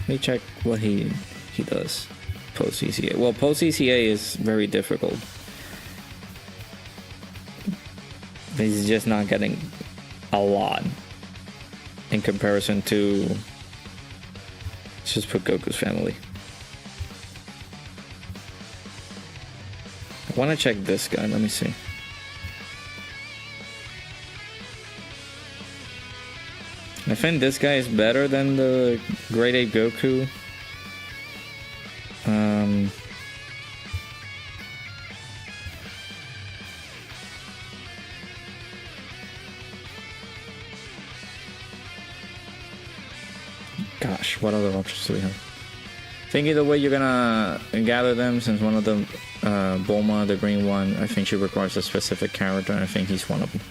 me check what he does post ECA. Well, post ECA is very difficult. He's just not getting a lot in comparison to. Let's just put Goku's family. I want to check this guy. Let me see. I think this guy is better than the Grade 8 Goku. Gosh, what other options do we have? I think either way you're gonna gather them, since one of them, Bulma, the green one, I think she requires a specific character, and I think he's one of them.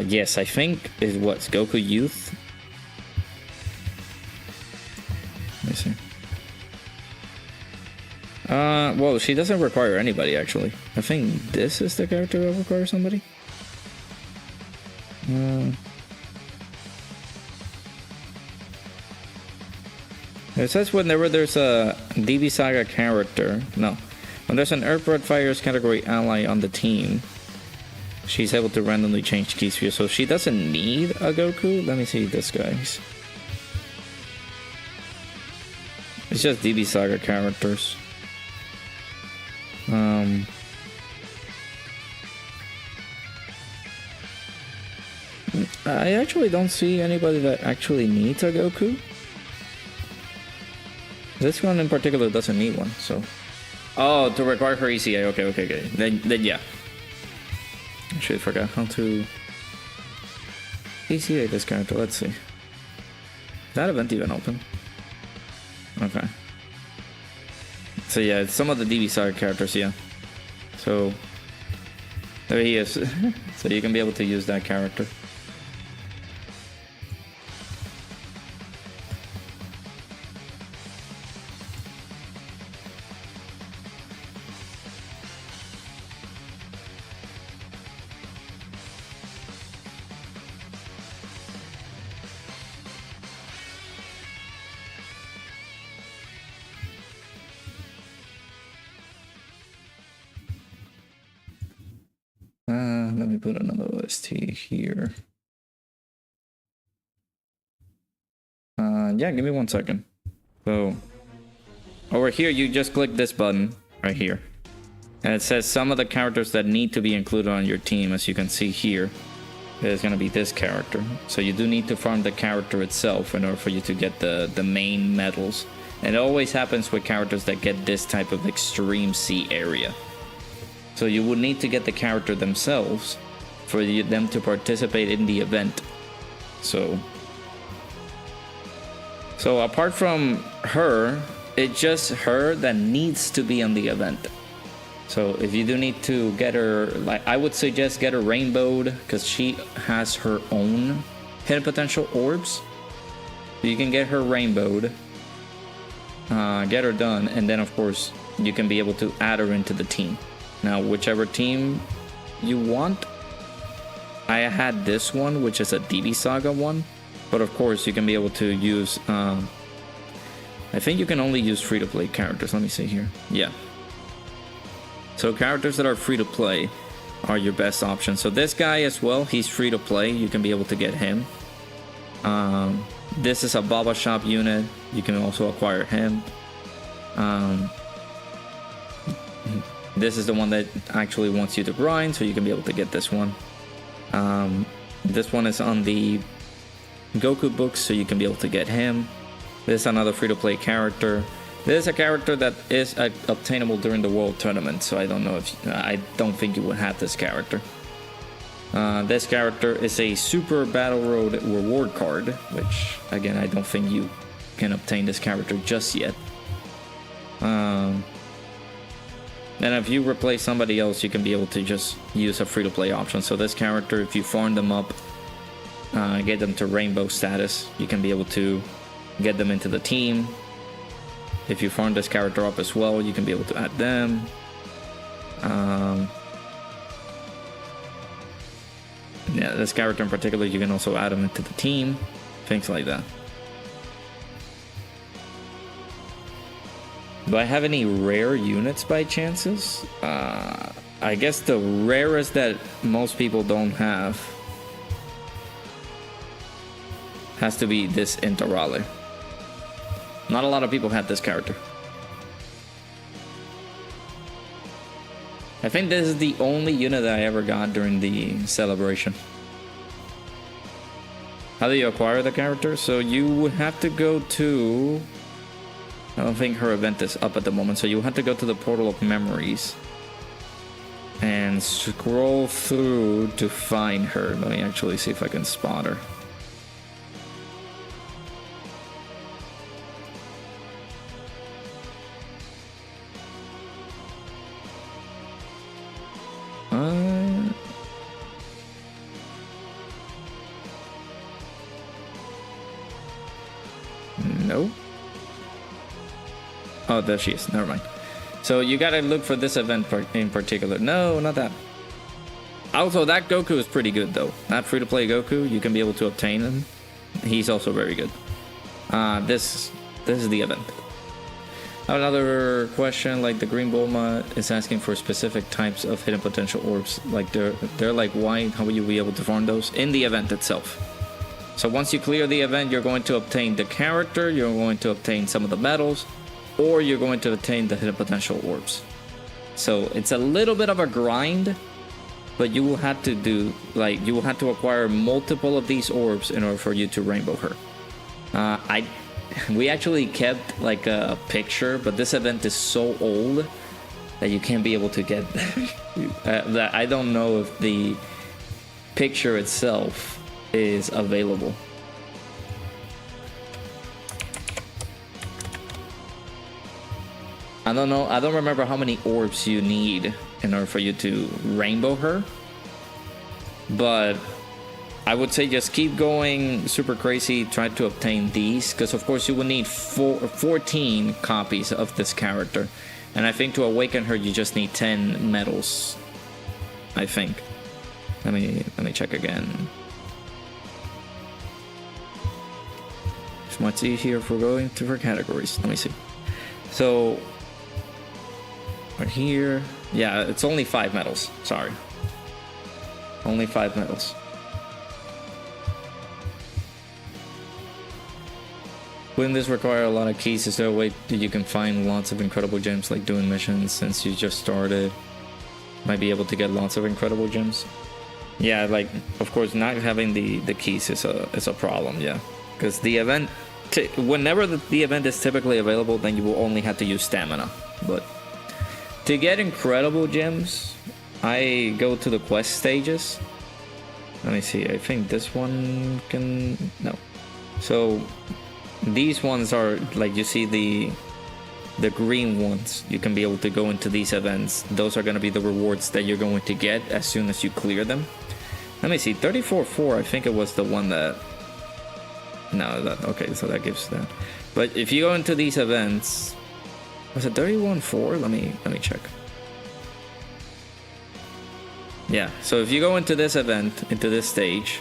Yes, I think is what's Goku Youth. Let me see. Well, she doesn't require anybody, actually. I think this is the character that requires somebody. It says whenever there's a DB Saga character, when there's an Earthblood Fighters category ally on the team, she's able to randomly change key sphere, so she doesn't need a Goku. Let me see this guy's. It's just DB Saga characters. I actually don't see anybody that actually needs a Goku. This one in particular doesn't need one, so. Oh, to require her ECA. Okay. Then yeah. Actually, I forgot how to ECA this character. Let's see. Is that event even open? Okay. So yeah, some of the DBZ characters, yeah. So there he is. So you can be able to use that character. Let me put another OST here. Yeah, give me 1 second. So over here, you just click this button right here. And it says some of the characters that need to be included on your team. As you can see here, there's going to be this character. So you do need to farm the character itself in order for you to get the main medals. And it always happens with characters that get this type of extreme C area. So you would need to get the character themselves for them to participate in the event. So apart from her, it's just her that needs to be on the event. So if you do need to get her, like I would suggest get her rainbowed, because she has her own hidden potential orbs. So you can get her rainbowed, get her done, and then of course you can be able to add her into the team. Now, whichever team you want. I had this one, which is a DB Saga one, but of course you can be able to use, I think you can only use free-to-play characters. Let me see here. Yeah. So characters that are free-to-play are your best option. So this guy as well, he's free-to-play. You can be able to get him. This is a Baba Shop unit. You can also acquire him. This is the one that actually wants you to grind, so you can be able to get this one. This one is on the Goku books, so you can be able to get him. This is another free-to-play character. This is a character that is obtainable during the World Tournament, so I don't know if I don't think you would have this character. This character is a Super Battle Road reward card, which again I don't think you can obtain this character just yet. And if you replace somebody else, you can be able to just use a free-to-play option. So this character, if you farm them up, get them to rainbow status, you can be able to get them into the team. If you farm this character up as well, you can be able to add them. Yeah, this character in particular, you can also add them into the team. Things like that. Do I have any rare units by chances? I guess the rarest that most people don't have has to be this Interale. Not a lot of people have this character. I think this is the only unit that I ever got during the celebration. How do you acquire the character? So you would have to go to... I don't think her event is up at the moment, so you have to go to the Portal of Memories and scroll through to find her. Let me actually see if I can spot her. No. Oh, there she is. Never mind. So you gotta look for this event in particular. No, not that. Also, that Goku is pretty good though. That free-to-play Goku, you can be able to obtain him. He's also very good. This is the event. Another question, like the Green Bulma is asking for specific types of hidden potential orbs. Like they're like, why? How will you be able to farm those in the event itself? So once you clear the event, you're going to obtain the character, you're going to obtain some of the medals, or you're going to obtain the hidden potential orbs. So it's a little bit of a grind, but you will have to do, like, you will have to acquire multiple of these orbs in order for you to rainbow her. we actually kept like a picture, but this event is so old that you can't be able to get that. I don't know if the picture itself is available. I don't know. I don't remember how many orbs you need in order for you to rainbow her, but I would say just keep going super crazy, try to obtain these, because of course you will need 14 copies of this character, and I think to awaken her you just need 10 medals, I think. Let me check again. It's much easier for going to her categories. Let me see. So right here, yeah, it's only 5 medals. Sorry, only 5 medals. Wouldn't this require a lot of keys? Is there a way that you can find lots of incredible gems, like doing missions since you just started? Might be able to get lots of incredible gems. Yeah, like of course not having the keys is a problem. Yeah, because the event, whenever the event is typically available, then you will only have to use stamina. But to get incredible gems, I go to the quest stages. Let me see. I think this one can no. So these ones are like, you see the green ones, you can be able to go into these events. Those are going to be the rewards that you're going to get as soon as you clear them. Let me see, 34.4, I think it was the one that, no, that, okay, so that gives that. But if you go into these events, was it 31.4? Let me check. Yeah, so if you go into this event, into this stage,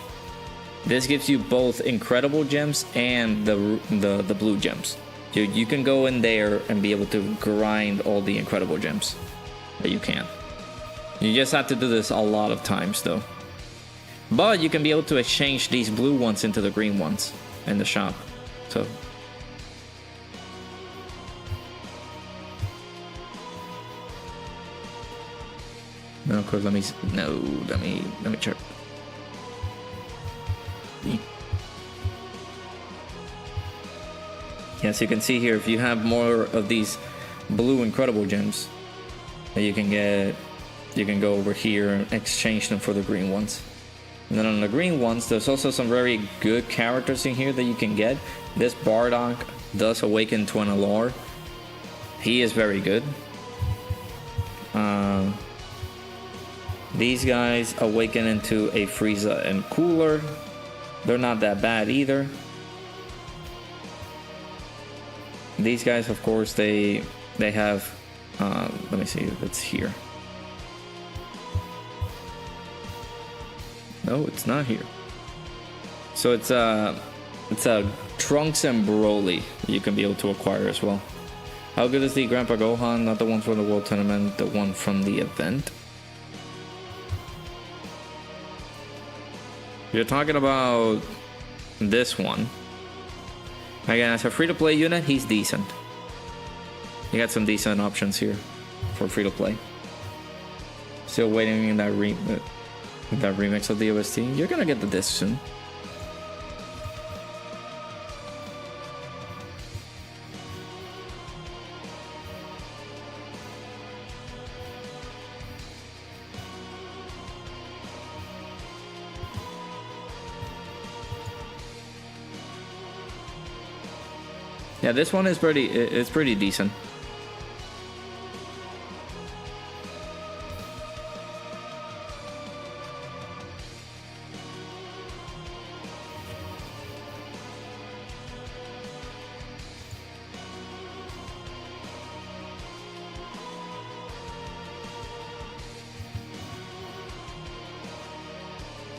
this gives you both incredible gems and the blue gems. You can go in there and be able to grind all the incredible gems that you can. You just have to do this a lot of times though. But you can be able to exchange these blue ones into the green ones in the shop. So no, of course, let me check. Yes, you can see here, if you have more of these blue incredible gems that you can get, you can go over here and exchange them for the green ones. And then on the green ones, there's also some very good characters in here that you can get. This Bardock does awaken to an Alar. He is very good. These guys awaken into a Frieza and Cooler. They're not that bad either. These guys, of course, they have, let me see if it's here. No, it's not here. So it's a Trunks and Broly you can be able to acquire as well. How good is the Grandpa Gohan? Not the one from the World Tournament, the one from the event. You're talking about this one. Again, as a free-to-play unit, he's decent. You got some decent options here for free-to-play. Still waiting in that remix of the OST. You're gonna get the disc soon. Yeah, this one is pretty decent.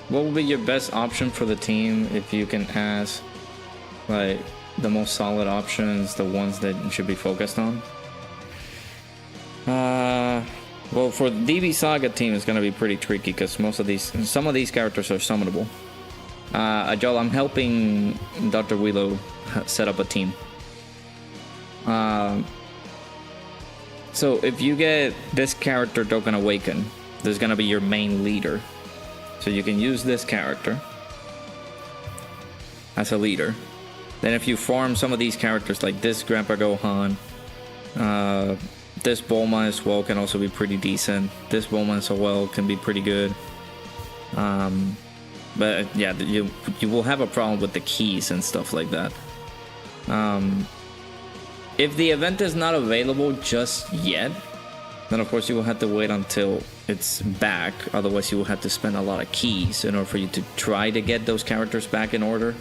What would be your best option for the team if you can ask, like, the most solid options, the ones that you should be focused on? Well, for the DB Saga team, it's gonna be pretty tricky because some of these characters are summonable. Ajol, I'm helping Dr. Willow set up a team. So if you get this character Dokkan Awaken, there's gonna be your main leader. So you can use this character as a leader. Then if you farm some of these characters like this Grandpa Gohan, this Bulma as well can also be pretty decent. This Bulma as well can be pretty good. But yeah, you will have a problem with the keys and stuff like that. If the event is not available just yet, then of course you will have to wait until it's back. Otherwise you will have to spend a lot of keys in order for you to try to get those characters back in order.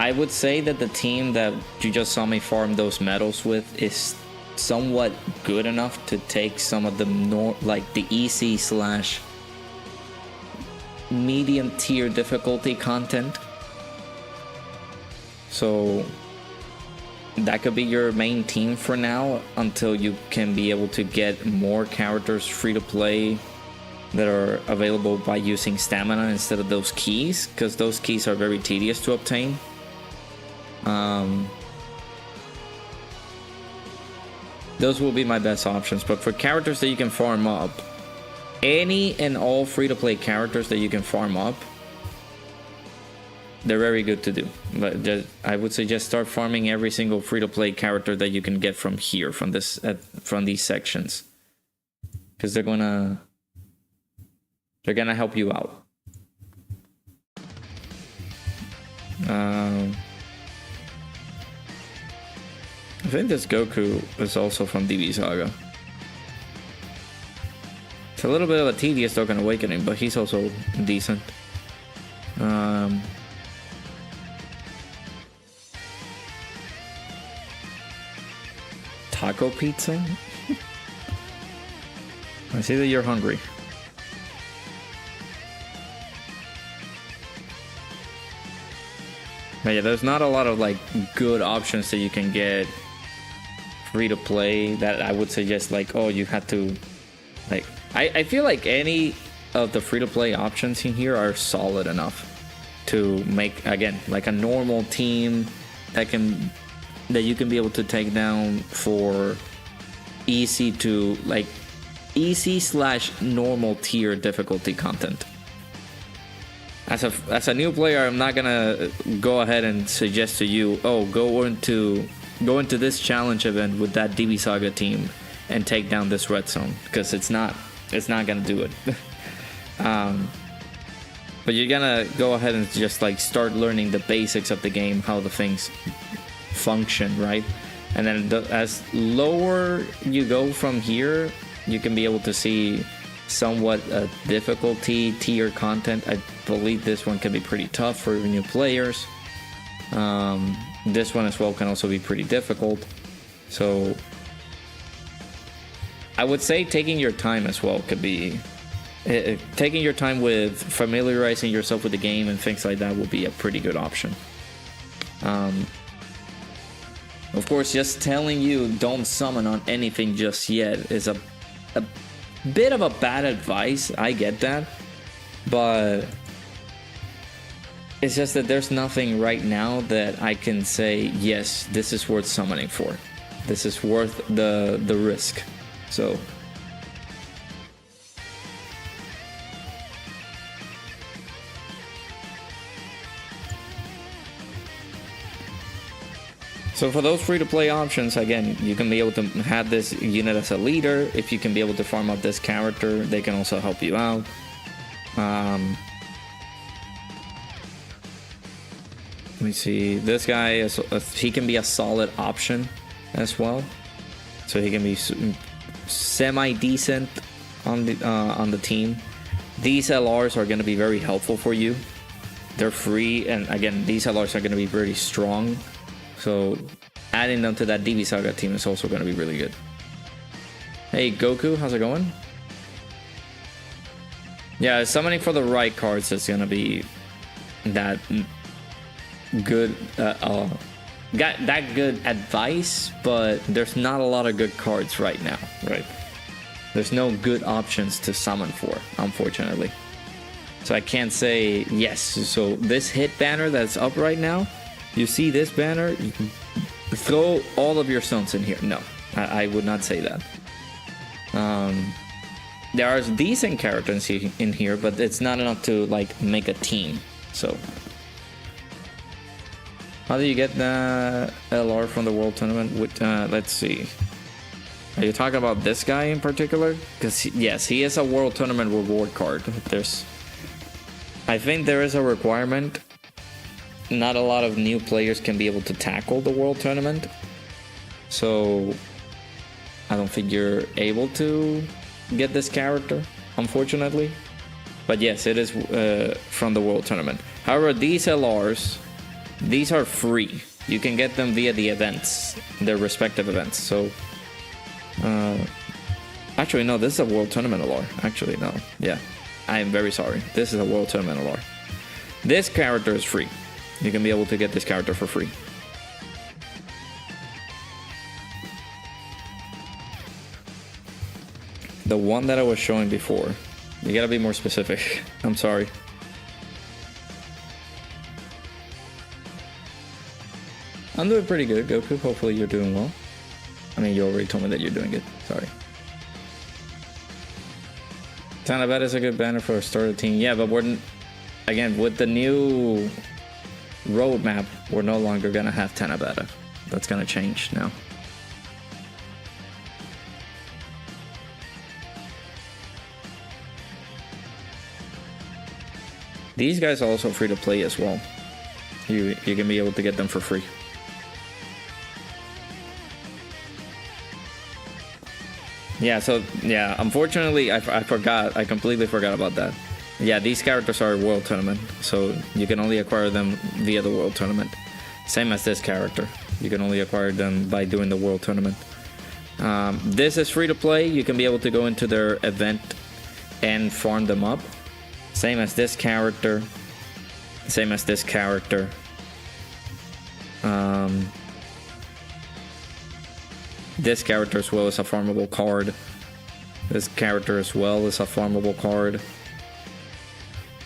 I would say that the team that you just saw me farm those medals with is somewhat good enough to take some of the like the easy slash medium tier difficulty content. So that could be your main team for now until you can be able to get more characters free to play that are available by using stamina instead of those keys, because those keys are very tedious to obtain. Those will be my best options. But for characters that you can farm up, any and all free-to-play characters that you can farm up, they're very good to do. But I would suggest start farming every single free-to-play character that you can get from here, from these sections, because they're gonna help you out. I think this Goku is also from DB Saga. It's a little bit of a tedious Dokkan Awakening, but he's also decent. Taco pizza? I see that you're hungry. But yeah, there's not a lot of like good options that you can get free to play that I would suggest like, oh, you have to like, I feel like any of the free to play options in here are solid enough to make, again, like a normal team that you can be able to take down for easy to like easy slash normal tier difficulty content. As a new player, I'm not gonna go ahead and suggest to you, oh, go into this challenge event with that DB Saga team and take down this red zone, because it's not gonna do it. But you're gonna go ahead and just like start learning the basics of the game, how the things function, right? And then as lower you go from here, you can be able to see somewhat difficulty tier content. I believe this one can be pretty tough for new players. This one as well can also be pretty difficult. So I would say taking your time as well could be taking your time with familiarizing yourself with the game and things like that will be a pretty good option. Of course, just telling you don't summon on anything just yet is a bit of a bad advice. I get that, but it's just that there's nothing right now that I can say, yes, this is worth summoning for. This is worth the risk. So for those free-to-play options, again, you can be able to have this unit as a leader. If you can be able to farm up this character, they can also help you out. Let me see. This guy he can be a solid option as well. So he can be semi-decent on the team. These LRs are going to be very helpful for you. They're free, and again, these LRs are going to be very strong. So adding them to that DB Saga team is also going to be really good. Hey Goku, how's it going? Yeah, summoning for the right cards is going to be that good. Got that good advice, but there's not a lot of good cards right now, right? There's no good options to summon for, unfortunately. So I can't say yes. So this hit banner that's up right now, you see this banner, you can throw all of your stones in here. No, I would not say that. There are decent characters in here, but it's not enough to like make a team. So How do you get the LR from the World Tournament? With, let's see. Are you talking about this guy in particular? Because yes, he is a World Tournament reward card. I think there is a requirement. Not a lot of new players can be able to tackle the World Tournament. So I don't think you're able to get this character, unfortunately. But yes, it is from the World Tournament. However, these LRs, these are free. You can get them via the events, their respective events. So, actually, no, this is a World Tournament LR. Actually, no. Yeah, I am very sorry. This is a World Tournament LR. This character is free. You can be able to get this character for free. The one that I was showing before. You gotta be more specific. I'm sorry. I'm doing pretty good, Goku. Hopefully you're doing well. I mean, you already told me that you're doing good. Sorry. Tanabata is a good banner for a starter team. Yeah, but we're... Again, with the new roadmap, we're no longer gonna have Tanabata. That's gonna change now. These guys are also free to play as well. You can be able to get them for free. Yeah, so yeah, unfortunately I forgot. I completely forgot about that. Yeah, these characters are World Tournament, so you can only acquire them via the World Tournament. Same as this character. You can only acquire them by doing the World Tournament. This is free to play. You can be able to go into their event and farm them up. Same as this character. Same as this character. This character as well is a farmable card. This character as well is a farmable card.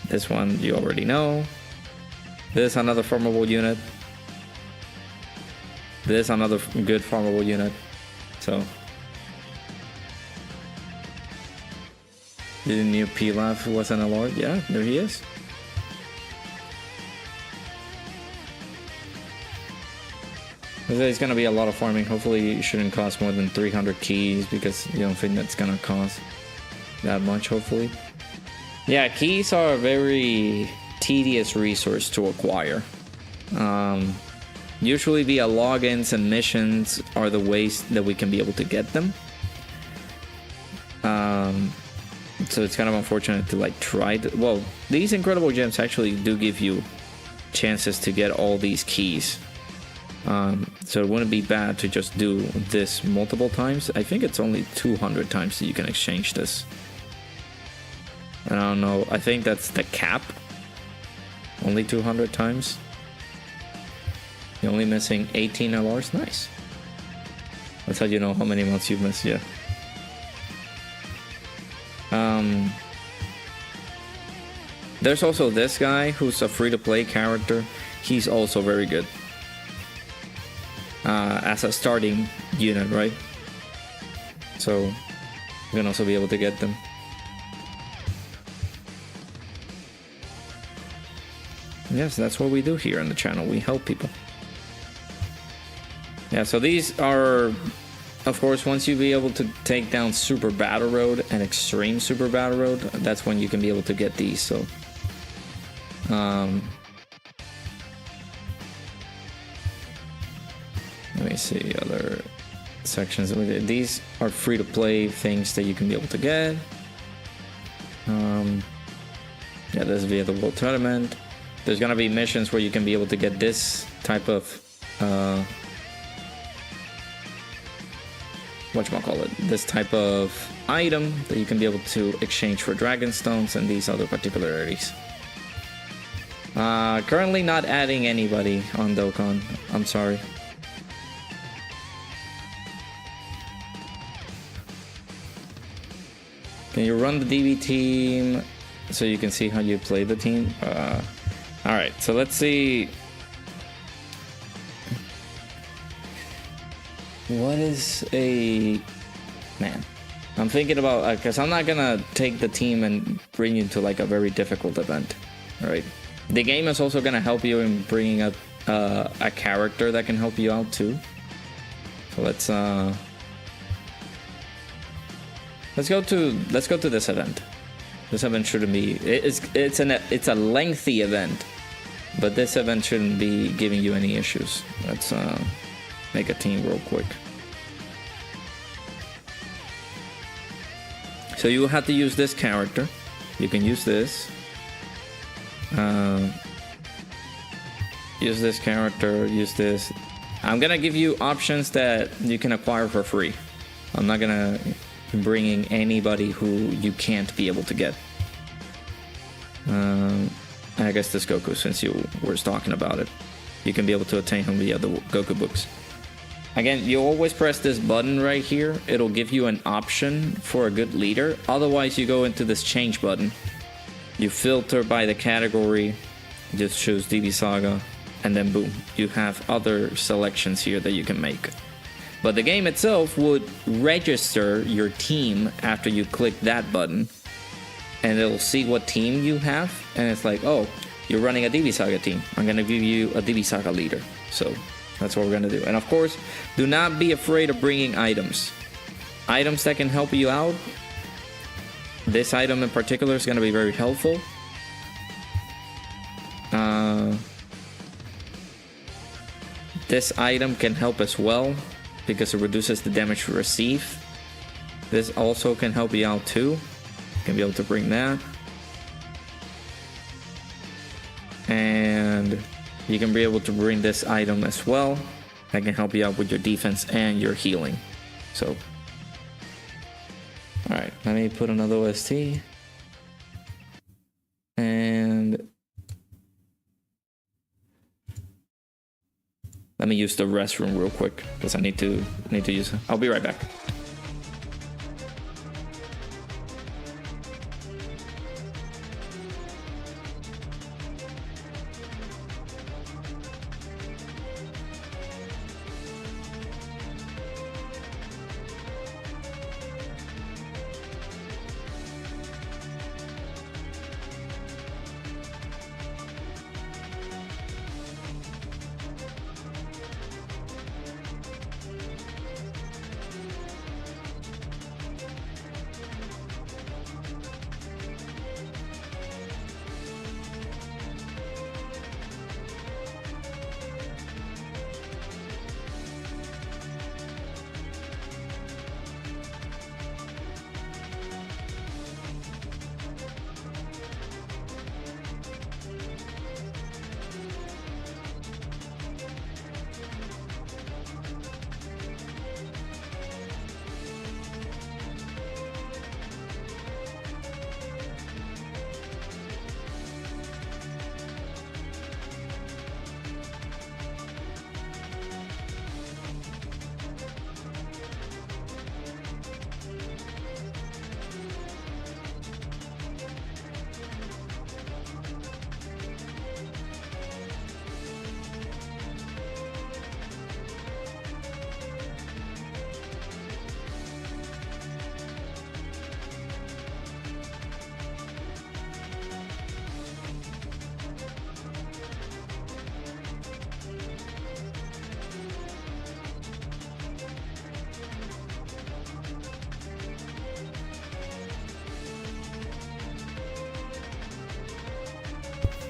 This one you already know. This is another farmable unit. This is another good farmable unit. So... The new Pilaf was an LR. Yeah, there he is. There's gonna be a lot of farming. Hopefully it shouldn't cost more than 300 keys because you don't think that's gonna cost that much, hopefully. Yeah, keys are a very tedious resource to acquire. Usually via logins and missions are the ways that we can be able to get them. So it's kind of unfortunate to like try to... Well, these incredible gems actually do give you chances to get all these keys. So it wouldn't be bad to just do this multiple times. I think it's only 200 times that you can exchange this. And I don't know, I think that's the cap. Only 200 times. You're only missing 18 LRs. Nice. That's how you know how many months you've missed, yeah. There's also this guy who's a free-to-play character. He's also very good. As a starting unit, right? So you can also be able to get them. Yes, that's what we do here on the channel. We help people. Yeah, so these are, of course, once you be able to take down Super Battle Road and Extreme Super Battle Road, that's when you can be able to get these. So, let me see other sections. These are free to play things that you can be able to get. Yeah, this is via the World Tournament. There's gonna be missions where you can be able to get this type of whatchamacallit, this type of item that you can be able to exchange for Dragon Stones and these other particularities. Currently not adding anybody on Dokkan. I'm sorry. Can you run the DB team so you can see how you play the team? Alright, so let's see. What is a... Man. I'm thinking about... Because I'm not gonna take the team and bring you to like a very difficult event. Alright. The game is also gonna help you in bringing up a character that can help you out too. So let's go to this event. This event shouldn't be. It's a lengthy event, but this event shouldn't be giving you any issues. Let's make a team real quick. So you will have to use this character. You can use this. Use this character. Use this. I'm gonna give you options that you can acquire for free. I'm not gonna be bringing anybody who you can't be able to get. I guess this Goku, since you were talking about it, you can be able to attain him via the Goku books. Again, you always press this button right here. It'll give you an option for a good leader. Otherwise, you go into this change button. You filter by the category. Just choose DB Saga. And then boom, you have other selections here that you can make. But the game itself would register your team after you click that button. And it'll see what team you have. And it's like, oh, you're running a DB Saga team. I'm going to give you a DB Saga leader. So that's what we're going to do. And of course, do not be afraid of bringing items. Items that can help you out. This item in particular is going to be very helpful. This item can help as well because it reduces the damage you receive. This also can help you out too. You can be able to bring that. And you can be able to bring this item as well. That can help you out with your defense and your healing. So, alright, let me put another OST. And let me use the restroom real quick because I need to use it. I'll be right back.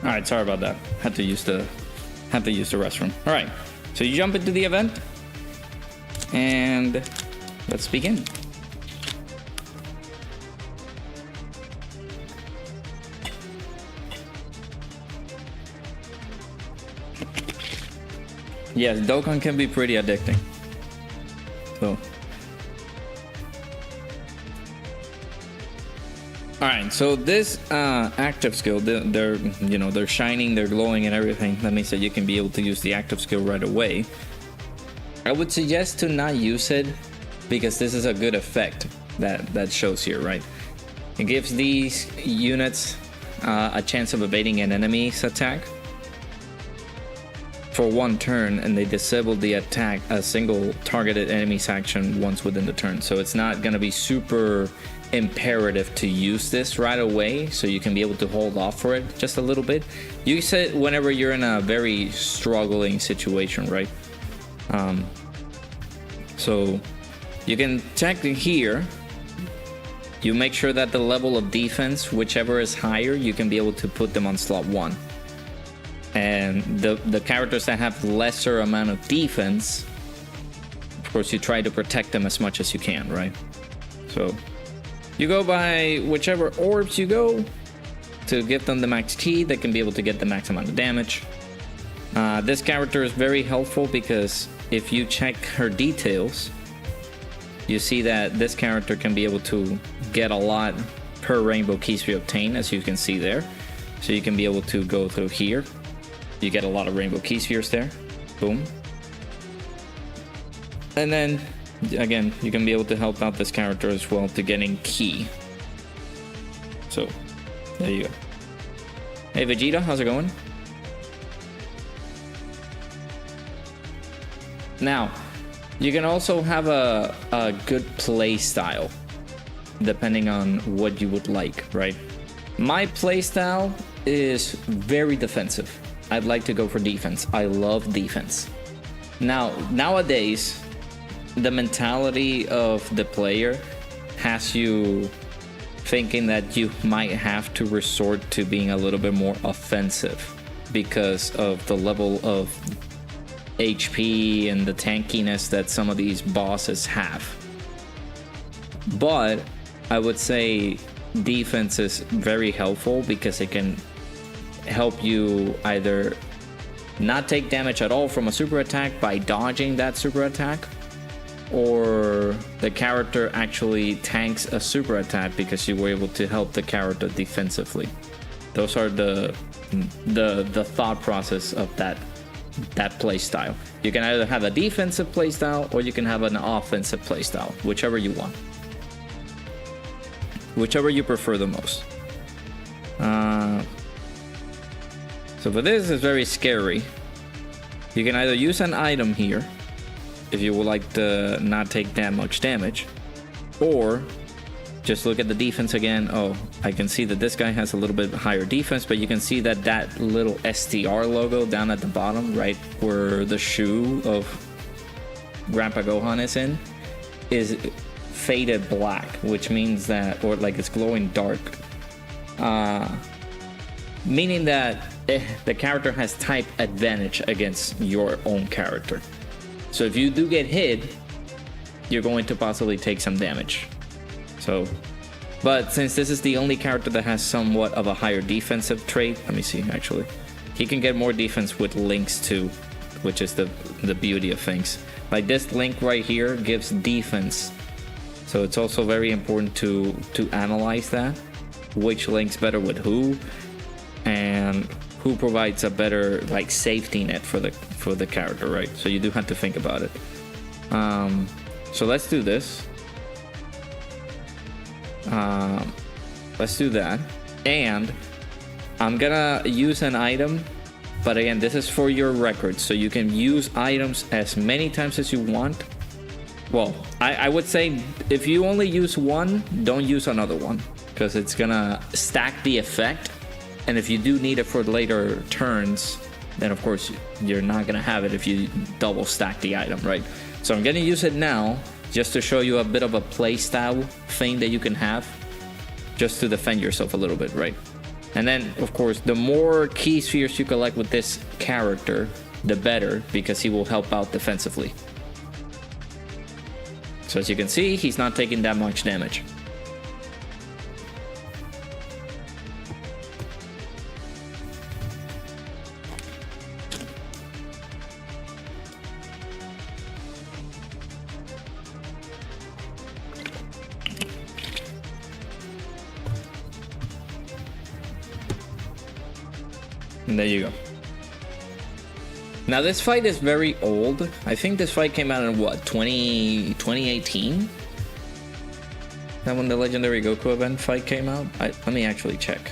All right, sorry about that. Had to use the restroom. All right, so you jump into the event, and let's begin. Yes, Dokkan can be pretty addicting. So. Alright, so this active skill, they're shining, they're glowing and everything. That means that you can be able to use the active skill right away. I would suggest to not use it because this is a good effect that shows here, right? It gives these units a chance of evading an enemy's attack for one turn, and they disable the attack, a single targeted enemy's action once within the turn. So it's not going to be super imperative to use this right away, so you can be able to hold off for it just a little bit. Use it whenever you're in a very struggling situation, right? So you can check here. You make sure that the level of defense, whichever is higher, you can be able to put them on slot 1. And the characters that have lesser amount of defense, of course, you try to protect them as much as you can, right? So you go by whichever orbs you go to give them the max key. They can be able to get the max amount of damage. This character is very helpful because if you check her details, you see that this character can be able to get a lot per rainbow keys we obtain, as you can see there. So you can be able to go through here. You get a lot of rainbow key spheres there. Boom. And then, again, you can be able to help out this character as well to getting key. So, there you go. Hey Vegeta, how's it going? Now, you can also have a good play style, depending on what you would like, right? My play style is very defensive. I'd like to go for defense. I love defense. Now, nowadays, the mentality of the player has you thinking that you might have to resort to being a little bit more offensive because of the level of HP and the tankiness that some of these bosses have. But I would say defense is very helpful because it can help you either not take damage at all from a super attack by dodging that super attack, or the character actually tanks a super attack because you were able to help the character defensively. Those are the thought process of that play style. You can either have a defensive play style or you can have an offensive play style, whichever you want, whichever you prefer the most. So for this, it's very scary. You can either use an item here if you would like to not take that much damage, or just look at the defense again. Oh, I can see that this guy has a little bit higher defense, but you can see that that little STR logo down at the bottom, right where the shoe of Grandpa Gohan is in, is faded black, which means that, or like it's glowing dark, meaning that the character has type advantage against your own character. So if you do get hit, you're going to possibly take some damage. So, but since this is the only character that has somewhat of a higher defensive trait, let me see, actually, he can get more defense with links too, which is the beauty of things. Like this link right here gives defense, so it's also very important to analyze that, which links better with who, and who provides a better like safety net for the character, right? So you do have to think about it. So let's do this. Let's do that, and I'm gonna use an item, but again, this is for your record, so you can use items as many times as you want. Well, I would say if you only use one, don't use another one, because it's gonna stack the effect, and if you do need it for later turns, then of course you're not gonna have it if you double stack the item, right? So I'm gonna use it now just to show you a bit of a play style thing that you can have just to defend yourself a little bit, right? And then of course the more key spheres you collect with this character, the better, because he will help out defensively. So as you can see, he's not taking that much damage. And there you go. Now this fight is very old. I think this fight came out in what, 2018? That when the Legendary Goku event fight came out? Let me actually check.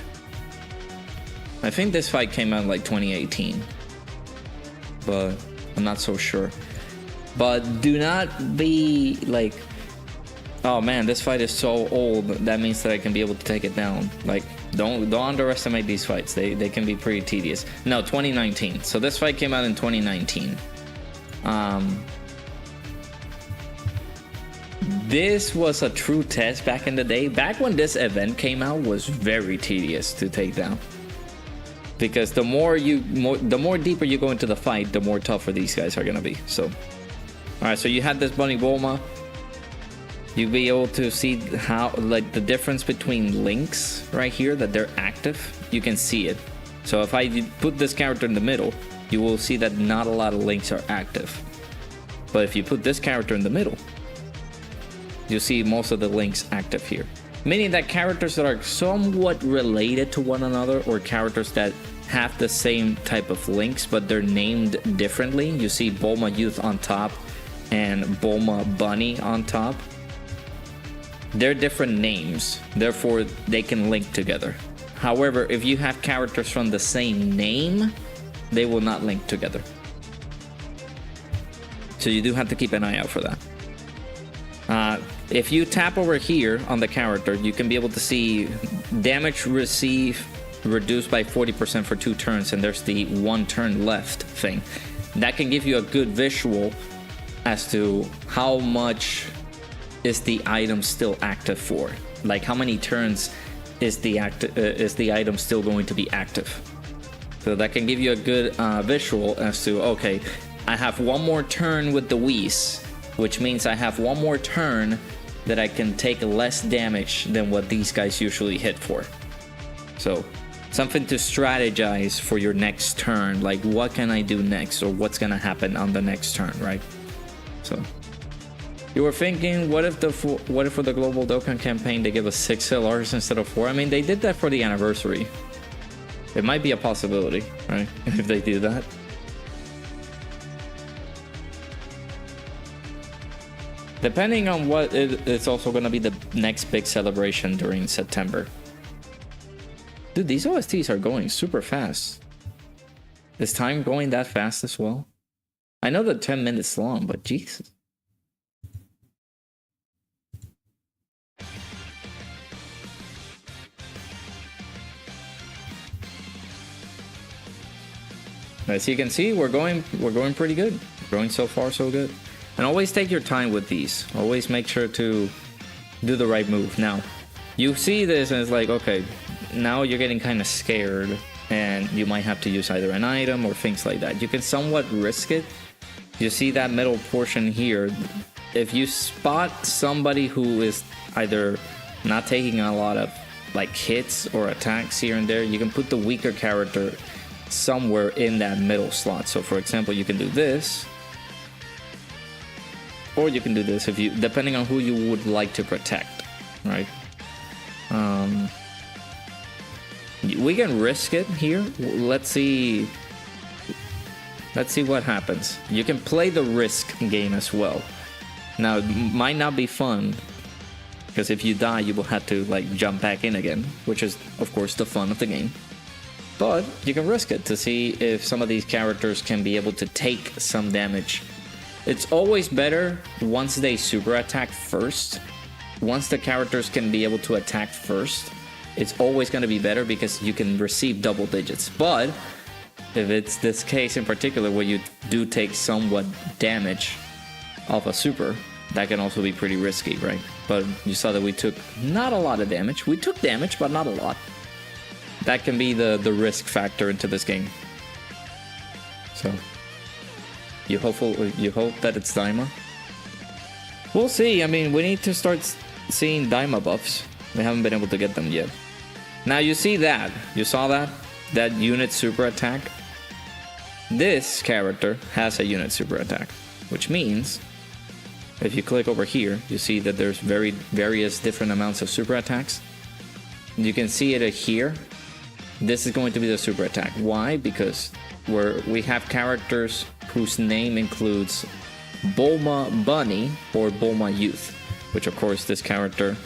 I think this fight came out in like 2018, but I'm not so sure. But do not be like, Oh man, this fight is so old. That means that I can be able to take it down. Like, don't underestimate these fights. They can be pretty tedious. No, 2019. So this fight came out in 2019. This was a true test back in the day. Back when this event came out, was very tedious to take down. Because the more deeper you go into the fight, the more tougher these guys are gonna be. So, all right. So you had this Bunny Bulma. You'll be able to see how, like, the difference between links right here, that they're active. You can see it. So if I put this character in the middle, you will see that not a lot of links are active. But if you put this character in the middle, you'll see most of the links active here. Meaning that characters that are somewhat related to one another, or characters that have the same type of links but they're named differently. You see Bulma Youth on top and Bulma Bunny on top. They're different names, therefore they can link together. However, if you have characters from the same name, they will not link together. So you do have to keep an eye out for that. If you tap over here on the character, you can be able to see damage received reduced by 40% for 2 turns, and there's the 1 turn left thing. That can give you a good visual as to how much is the item still active for. Like, how many turns is the item still going to be active. So that can give you a good visual as to, okay, I have 1 more turn with the Whis, which means I have 1 more turn that I can take less damage than what these guys usually hit for. So something to strategize for your next turn, like what can I do next, or what's gonna happen on the next turn, right? So you were thinking, what if for the global Dokkan campaign they give us 6 LRs instead of 4? I mean, they did that for the anniversary. It might be a possibility, right? If they do that. Depending on what it's also going to be the next big celebration during September. Dude, these OSTs are going super fast. Is time going that fast as well? I know they're 10 minutes long, but Jesus. As you can see, we're going pretty good. Going so far so good. And always take your time with these. Always make sure to do the right move. Now, you see this and it's like, okay, now you're getting kind of scared and you might have to use either an item or things like that. You can somewhat risk it. You see that middle portion here. If you spot somebody who is either not taking a lot of like hits or attacks here and there, you can put the weaker character somewhere in that middle slot. So for example, you can do this, or you can do this if you, depending on who you would like to protect, right? We can risk it here. Let's see what happens. You can play the risk game as well. Now it might not be fun, because if you die you will have to like jump back in again, which is of course the fun of the game. But you can risk it to see if some of these characters can be able to take some damage. It's always better once they super attack first. Once the characters can be able to attack first, it's always going to be better because you can receive double digits. But if it's this case in particular where you do take somewhat damage off a super, that can also be pretty risky, right? But you saw that we took not a lot of damage. We took damage, but not a lot. That can be the risk factor into this game. So you hope that it's Daima. We'll see. I mean, we need to start seeing Daima buffs. We haven't been able to get them yet. Now you see that. You saw that? That unit super attack? This character has a unit super attack, which means if you click over here, you see that there's various different amounts of super attacks. You can see it here. This is going to be the super attack. Why? Because we have characters whose name includes Bulma Bunny or Bulma Youth, which of course this character,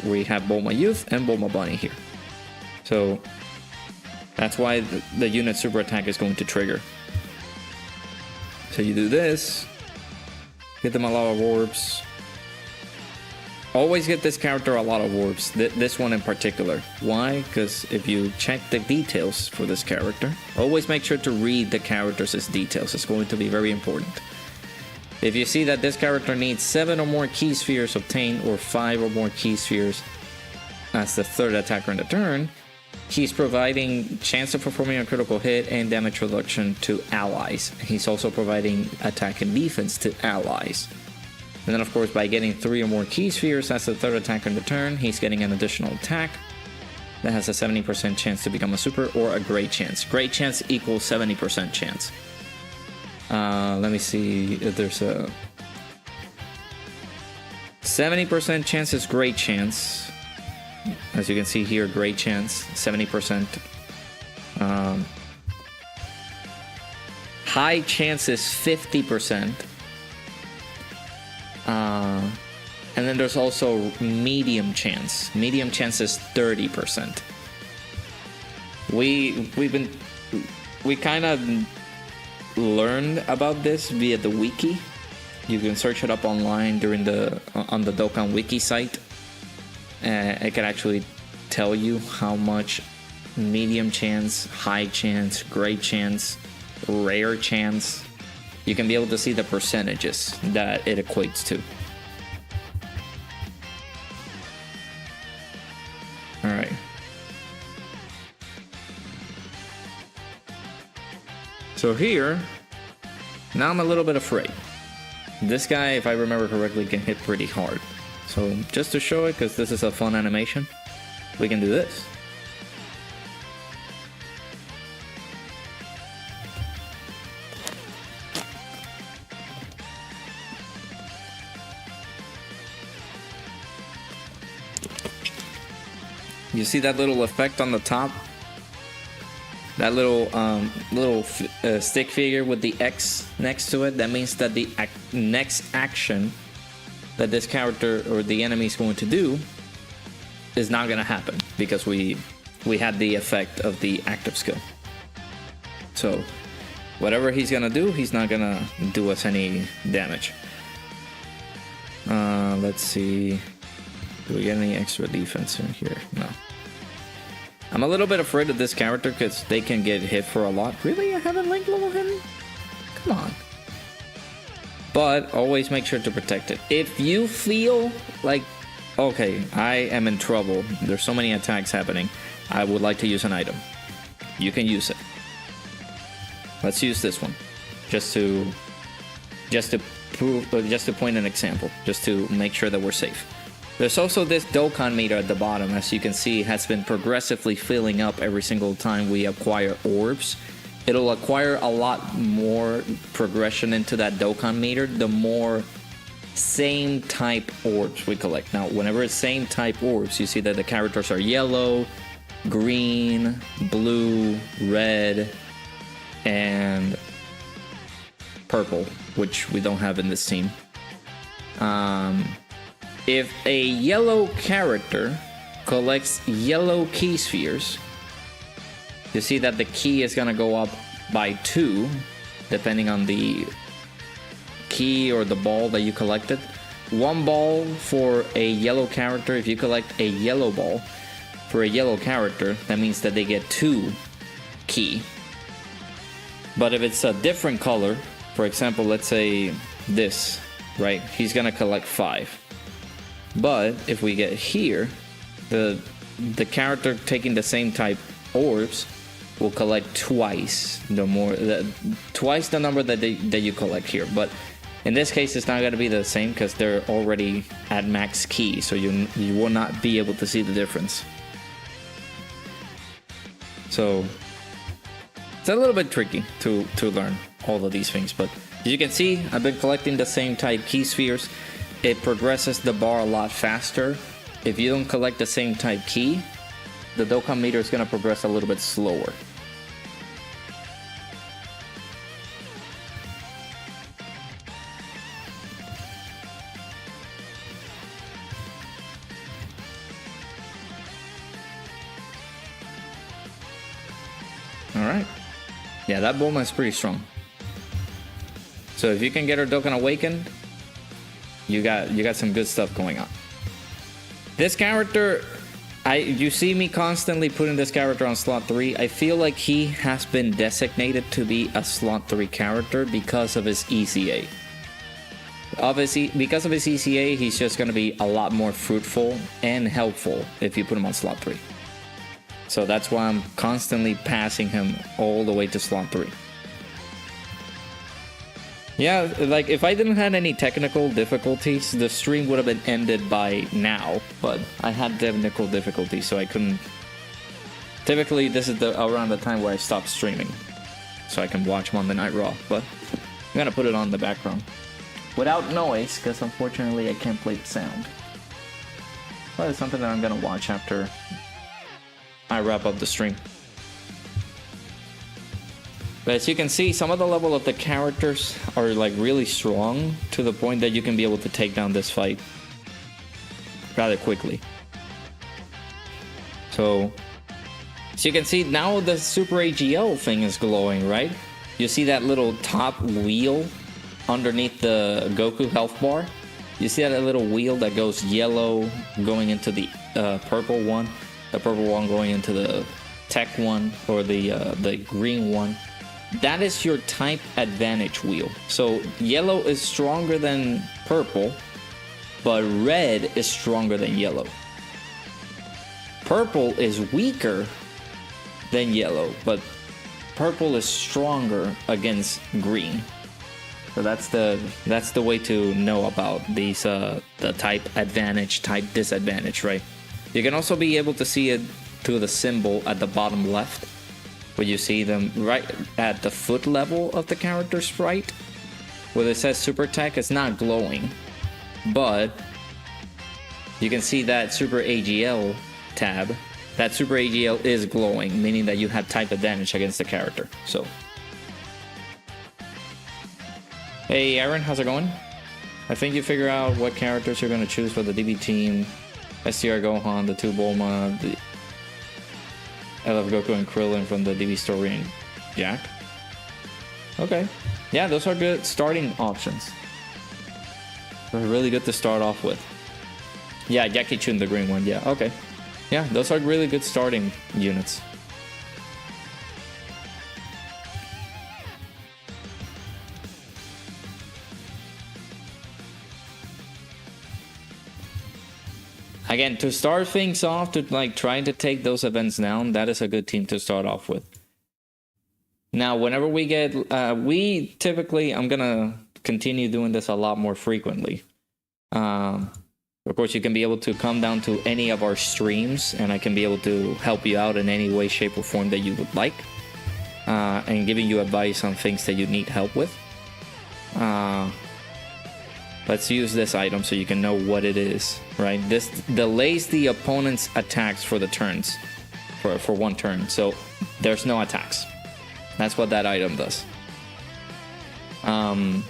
we have Bulma Youth and Bulma Bunny here. So that's why the unit super attack is going to trigger. So you do this, get them a lot of orbs, Always get this character a lot of orbs, this one in particular. Why? Because if you check the details for this character, always make sure to read the character's details. It's going to be very important. If you see that this character needs 7 or more key spheres obtained, or 5 or more key spheres as the third attacker in the turn, he's providing chance of performing a critical hit and damage reduction to allies. He's also providing attack and defense to allies. And then, of course, by getting 3 or more key spheres as the third attacker in the turn, he's getting an additional attack that has a 70% chance to become a super, or a great chance. Great chance equals 70% chance. Let me see if there's a 70% chance is great chance. As you can see here, great chance, 70%. High chance is 50%. And then there's also medium chance. Medium chance is 30%. We kind of learned about this via the wiki. You can search it up online on the Dokkan wiki site. It can actually tell you how much medium chance, high chance, great chance, rare chance. You can be able to see the percentages that it equates to. Alright. So here, now I'm a little bit afraid. This guy, if I remember correctly, can hit pretty hard. So just to show it, because this is a fun animation, we can do this. You see that little effect on the top? That little stick figure with the X next to it? That means that the next action that this character or the enemy is going to do is not going to happen, because we had the effect of the active skill. So whatever he's going to do, he's not going to do us any damage. Let's see. Do we get any extra defense in here? No. I'm a little bit afraid of this character because they can get hit for a lot. Really? I haven't link level him? Come on. But always make sure to protect it. If you feel like, okay, I am in trouble, there's so many attacks happening, I would like to use an item, you can use it. Let's use this one. Just to point an example, just to make sure that we're safe. There's also this Dokkan meter at the bottom, as you can see, has been progressively filling up every single time we acquire orbs. It'll acquire a lot more progression into that Dokkan meter the more same type orbs we collect. Now, whenever it's same type orbs, you see that the characters are yellow, green, blue, red, and purple, which we don't have in this team. If a yellow character collects yellow key spheres, you see that the key is going to go up by 2, depending on the key or the ball that you collected. 1 ball for a yellow character. If you collect a yellow ball for a yellow character, that means that they get 2 key. But if it's a different color, for example, let's say this, right? He's going to collect 5. But if we get here, the character taking the same type orbs will collect twice twice the number that you collect here. But in this case, it's not going to be the same because they're already at max key, so you will not be able to see the difference. So it's a little bit tricky to learn all of these things, but as you can see, I've been collecting the same type key spheres. It progresses the bar a lot faster. If you don't collect the same type key, the Dokkan meter is going to progress a little bit slower. Alright. Yeah, that Bulma is pretty strong. So if you can get her Dokkan awakened, you got some good stuff going on. This character, you see me constantly putting this character on slot 3. I feel like he has been designated to be a slot 3 character because of his ECA. Because of his ECA, he's just going to be a lot more fruitful and helpful if you put him on slot 3. So that's why I'm constantly passing him all the way to slot 3. Yeah, like if I didn't have any technical difficulties, the stream would have been ended by now. But I had technical difficulties, so I couldn't. Typically, this is around the time where I stop streaming, so I can watch Monday Night Raw. But I'm gonna put it on the background without noise, because unfortunately I can't play the sound. But it's something that I'm gonna watch after I wrap up the stream. But as you can see, some of the level of the characters are like really strong to the point that you can be able to take down this fight rather quickly. So, as you can see, now the Super AGL thing is glowing, right? You see that little top wheel underneath the Goku health bar? You see that little wheel that goes yellow going into the purple one, the purple one going into the tech one, or the green one? That is your type advantage wheel. So yellow is stronger than purple, but red is stronger than yellow. Purple is weaker than yellow, but purple is stronger against green. So that's the way to know about these the type advantage, type disadvantage, right? You can also be able to see it through the symbol at the bottom left, where you see them right at the foot level of the character sprite, where it says Super Tech. It's not glowing, but you can see that Super AGL tab. That Super AGL is glowing, meaning that you have type advantage against the character. So, hey Aaron, how's it going? I think you figure out what characters you're going to choose for the DB team. STR Gohan, the 2 Bulma, the I love Goku and Krillin from the DB story and Jack. Okay. Yeah, those are good starting options. They're really good to start off with. Yeah, Jackie Chun, the green one. Yeah, okay. Yeah, those are really good starting units. Again, to start things off, to like trying to take those events down, that is a good team to start off with. Now, whenever we get, we typically, I'm gonna continue doing this a lot more frequently. Of course, you can be able to come down to any of our streams, and I can be able to help you out in any way, shape, or form that you would like, and giving you advice on things that you need help with. Let's use this item so you can know what it is, right? This delays the opponent's attacks for the turns, for one turn. So there's no attacks. That's what that item does. I'm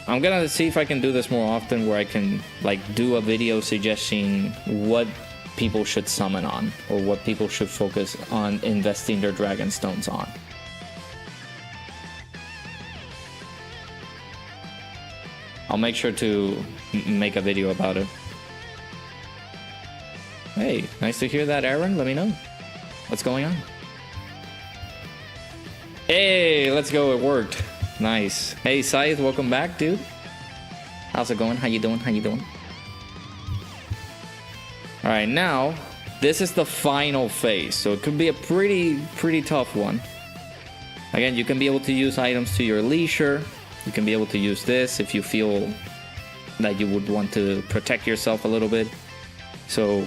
gonna see if I can do this more often, where I can like do a video suggesting what people should summon on, or what people should focus on investing their Dragon Stones on. I'll make sure to make a video about it. Hey, nice to hear that, Aaron. Let me know what's going on. Hey, let's go. It worked. Nice. Hey, Scythe, welcome back, dude. How's it going? How you doing? How you doing? All right, now this is the final phase, so it could be a pretty tough one. Again, you can be able to use items to your leisure. You can be able to use this if you feel that you would want to protect yourself a little bit. So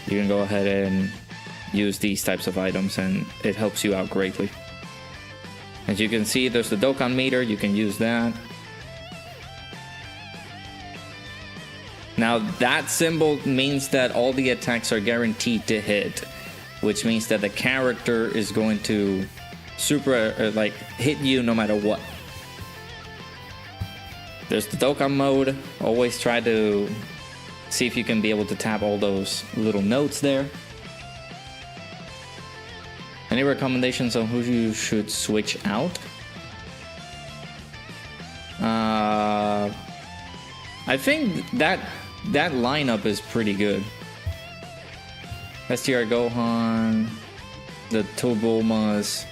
you can go ahead and use these types of items, and it helps you out greatly. As you can see, there's the Dokkan meter. You can use that. Now that symbol means that all the attacks are guaranteed to hit, which means that the character is going to like hit you no matter what. There's the Dokkan mode. Always try to see if you can be able to tap all those little notes there. Any recommendations on who you should switch out? I think that that lineup is pretty good. STR Gohan, the Tobomas,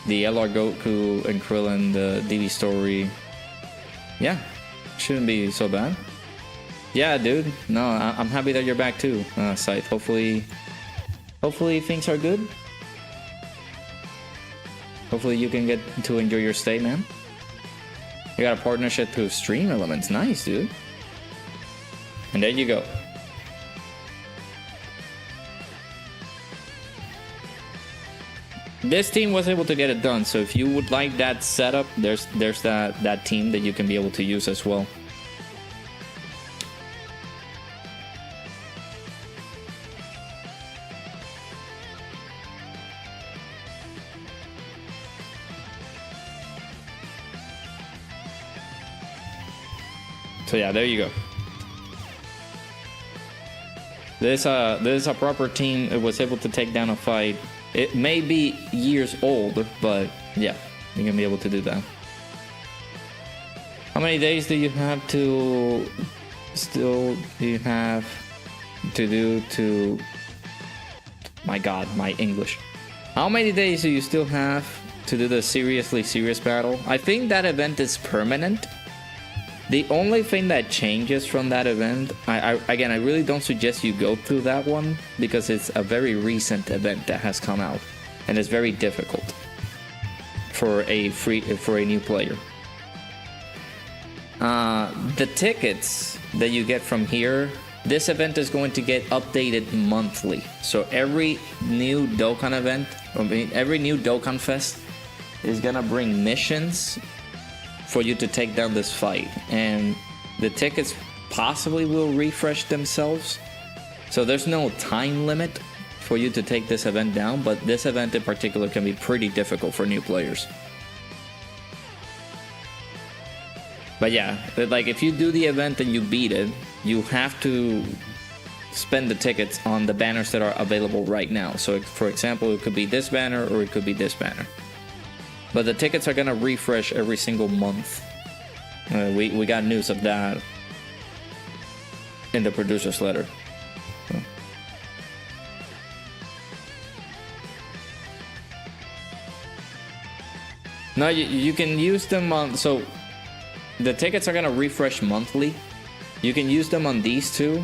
the LR Goku and Krillin, the DB story. Yeah, shouldn't be so bad. Yeah, dude. No, I'm happy that you're back too, Scythe. Hopefully things are good. Hopefully you can get to enjoy your stay, man. You got a partnership through Stream Elements. Nice, dude. And there you go. This team was able to get it done, so if you would like that setup, there's that team that you can be able to use as well. So yeah, there you go. This is a proper team. It was able to take down a fight. It may be years old, but yeah, you're gonna be able to do that. How many days do you have to do to my god, my English. How many days do you still have to do the seriously serious battle? I think that event is permanent. The only thing that changes from that event, I really don't suggest you go through that one because it's a very recent event that has come out and it's very difficult for a new player. The tickets that you get from here, this event is going to get updated monthly. So every new Dokkan event, every new Dokkan Fest is gonna bring missions for you to take down this fight, and the tickets possibly will refresh themselves. So there's no time limit for you to take this event down, but this event in particular can be pretty difficult for new players. But yeah, like if you do the event and you beat it, you have to spend the tickets on the banners that are available right now. So for example, it could be this banner or it could be this banner. But the tickets are gonna refresh every single month. We got news of that in the producer's letter. So. No, you can use them on, so the tickets are gonna refresh monthly. You can use them on these two,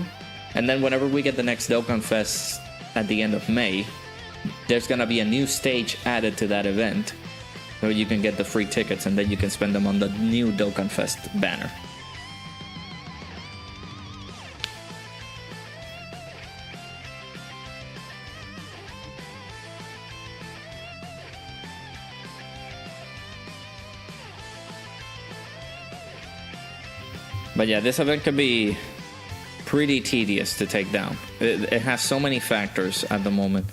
and then whenever we get the next Dokkan Fest at the end of May, there's gonna be a new stage added to that event. So you can get the free tickets and then you can spend them on the new Dokkan Fest banner. But yeah, this event can be pretty tedious to take down. It has so many factors at the moment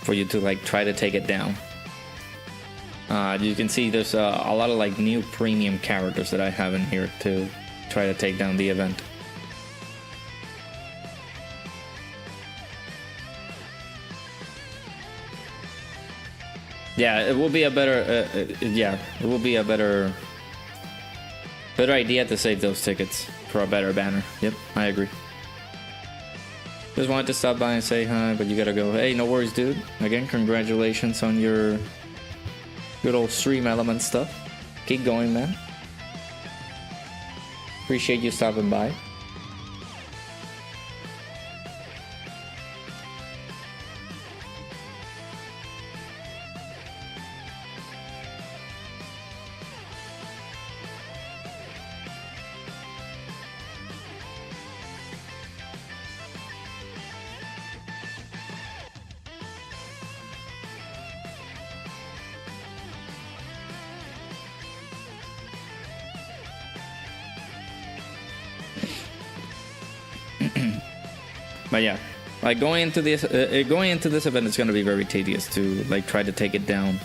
for you to like try to take it down. You can see there's a lot of like new premium characters that I have in here to try to take down the event. Yeah, it will be a better better idea to save those tickets for a better banner. Yep, I agree. Just wanted to stop by and say hi, but you gotta go. Hey, no worries, dude. Again, congratulations on your good old Stream Element stuff. Keep going, man. Appreciate you stopping by. But yeah, like going into this event, it's gonna be very tedious to like try to take it down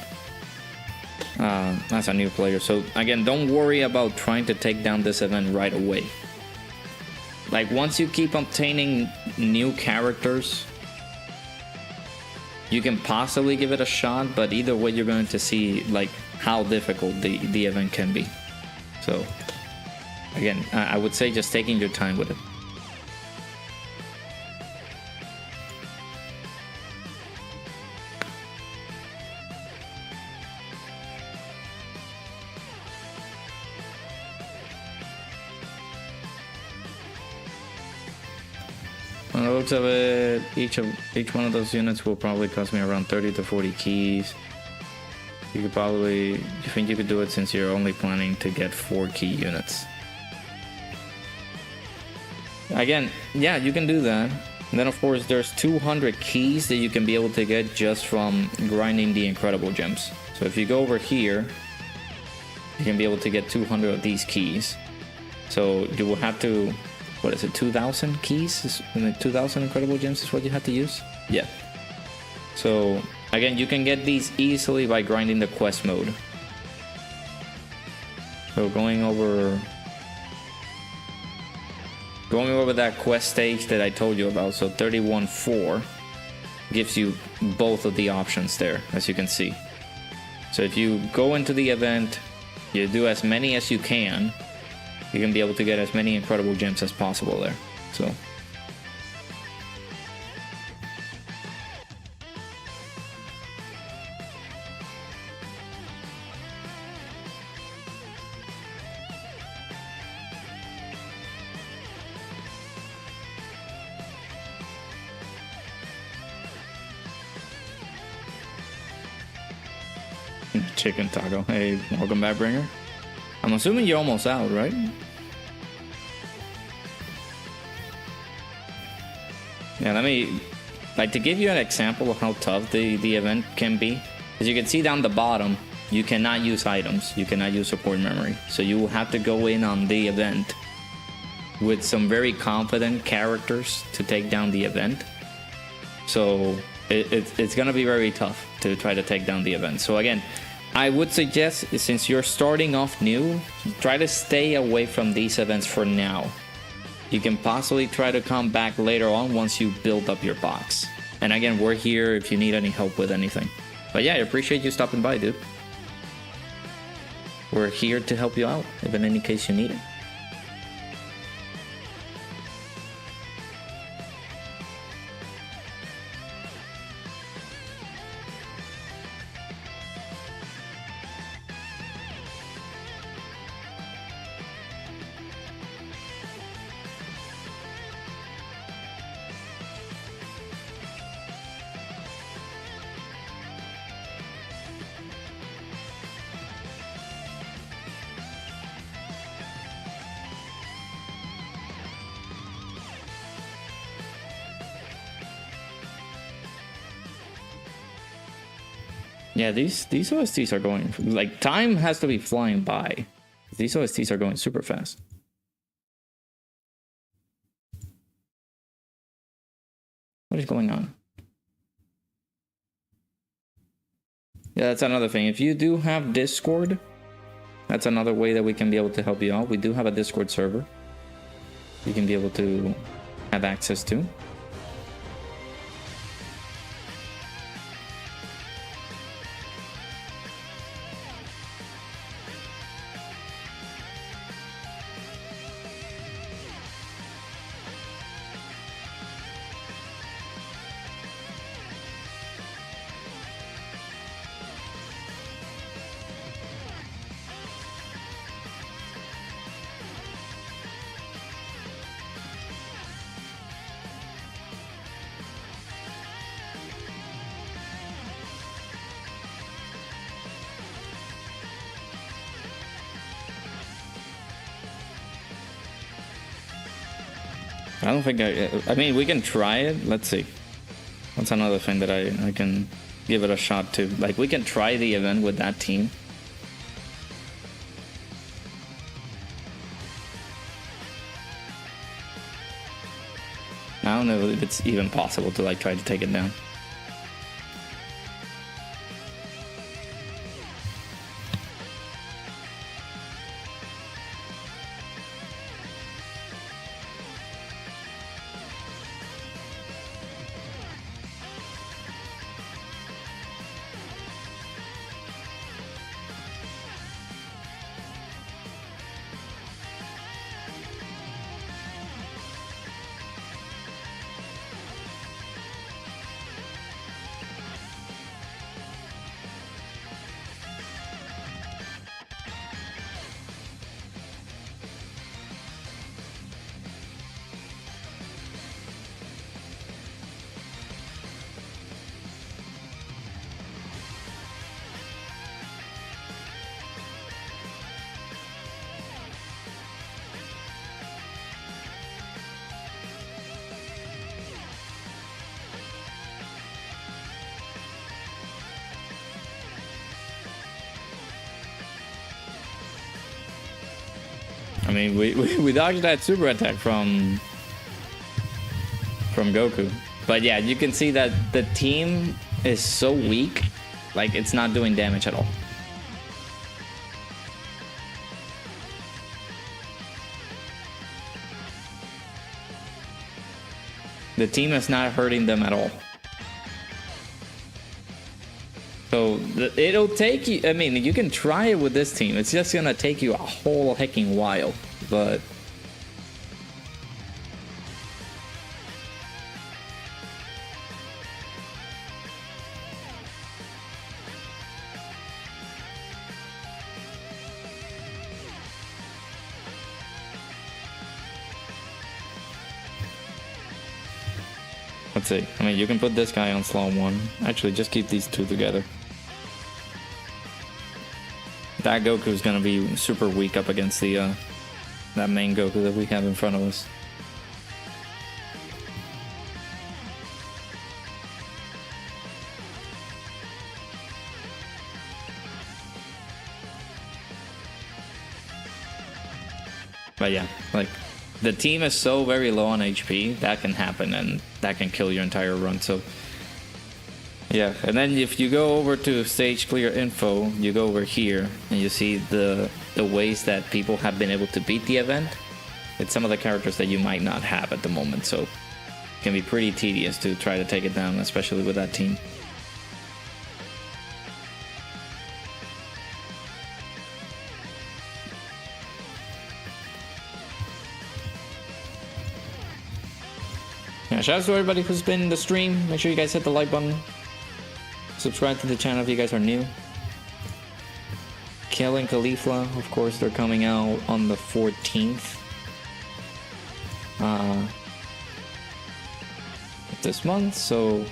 as a new player. So again, don't worry about trying to take down this event right away. Like once you keep obtaining new characters, you can possibly give it a shot. But either way, you're going to see like how difficult the event can be. So again, I would say just taking your time with it. On the looks of it, each one of those units will probably cost me around 30 to 40 keys. You could probably, you think you could do it since you're only planning to get 4 key units? Again, yeah, you can do that. And then of course there's 200 keys that you can be able to get just from grinding the incredible gems. So if you go over here, you can be able to get 200 of these keys. So you will have to, what is it, 2,000 keys? 2,000 incredible gems is what you have to use? Yeah. So again, you can get these easily by grinding the quest mode. So going over that quest stage that I told you about, so 31-4 gives you both of the options there, as you can see. So if you go into the event, you do as many as you can be able to get as many incredible gems as possible there. So chicken taco. Hey, welcome back, Bringer. I'm assuming you're almost out, right? Yeah, let me, like, to give you an example of how tough the event can be. As you can see down the bottom, you cannot use items. You cannot use support memory. So you will have to go in on the event with some very confident characters to take down the event. So it's going to be very tough to try to take down the event. So again, I would suggest, since you're starting off new, try to stay away from these events for now. You can possibly try to come back later on once you build up your box. And again, we're here if you need any help with anything. But yeah, I appreciate you stopping by, dude. We're here to help you out, if in any case you need it. Yeah, these OSTs are going, like, time has to be flying by. These OSTs are going super fast. What is going on? Yeah, that's another thing. If you do have Discord, that's another way that we can be able to help you out. We do have a Discord server you can be able to have access to. I don't think I mean, we can try it. Let's see. That's another thing that I can give it a shot to. Like, we can try the event with that team. I don't know if it's even possible to, like, try to take it down. I mean, we dodged that super attack from Goku. But yeah, you can see that the team is so weak, like it's not doing damage at all. The team is not hurting them at all. So it'll take you, I mean, you can try it with this team. It's just gonna take you a whole hecking while, but let's see. I mean, you can put this guy on slow 1. Actually, just keep these two together. That Goku is gonna be super weak up against the that main Goku that we have in front of us. But yeah, like the team is so very low on HP, that can happen and that can kill your entire run. So yeah, and then if you go over to stage clear info, you go over here and you see the ways that people have been able to beat the event. It's some of the characters that you might not have at the moment, so it can be pretty tedious to try to take it down, especially with that team. Yeah, shout out to everybody who's been in the stream. Make sure you guys hit the like button. Subscribe to the channel if you guys are new. Kale and Caulifla, of course, they're coming out on the 14th. This month, so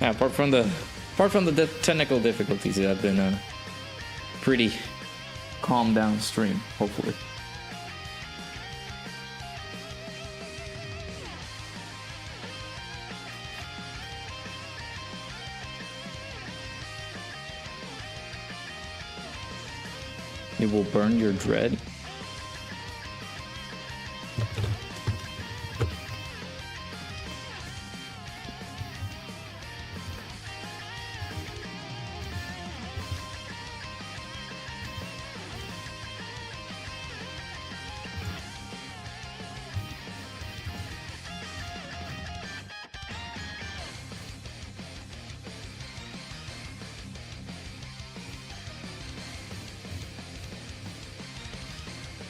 yeah, apart from the technical difficulties, that have been a pretty calm down stream, hopefully. It will burn your dread.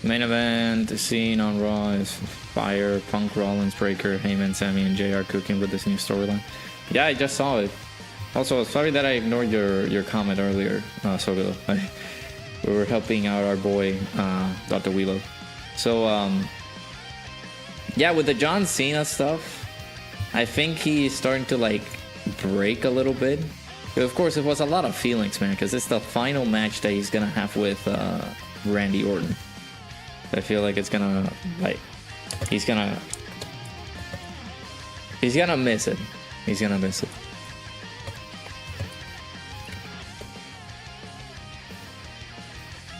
Main event scene on Raw is Fire, Punk, Rollins, Breaker, Heyman, Sammy, and JR cooking with this new storyline. Yeah, I just saw it. Also, sorry that I ignored your comment earlier, Sogolo. We were helping out our boy, Dr. Wheelo. So, yeah, with the John Cena stuff, I think he's starting to, like, break a little bit. But of course, it was a lot of feelings, man, because it's the final match that he's gonna have with Randy Orton. I feel like it's gonna, like, he's gonna miss it. He's gonna miss it.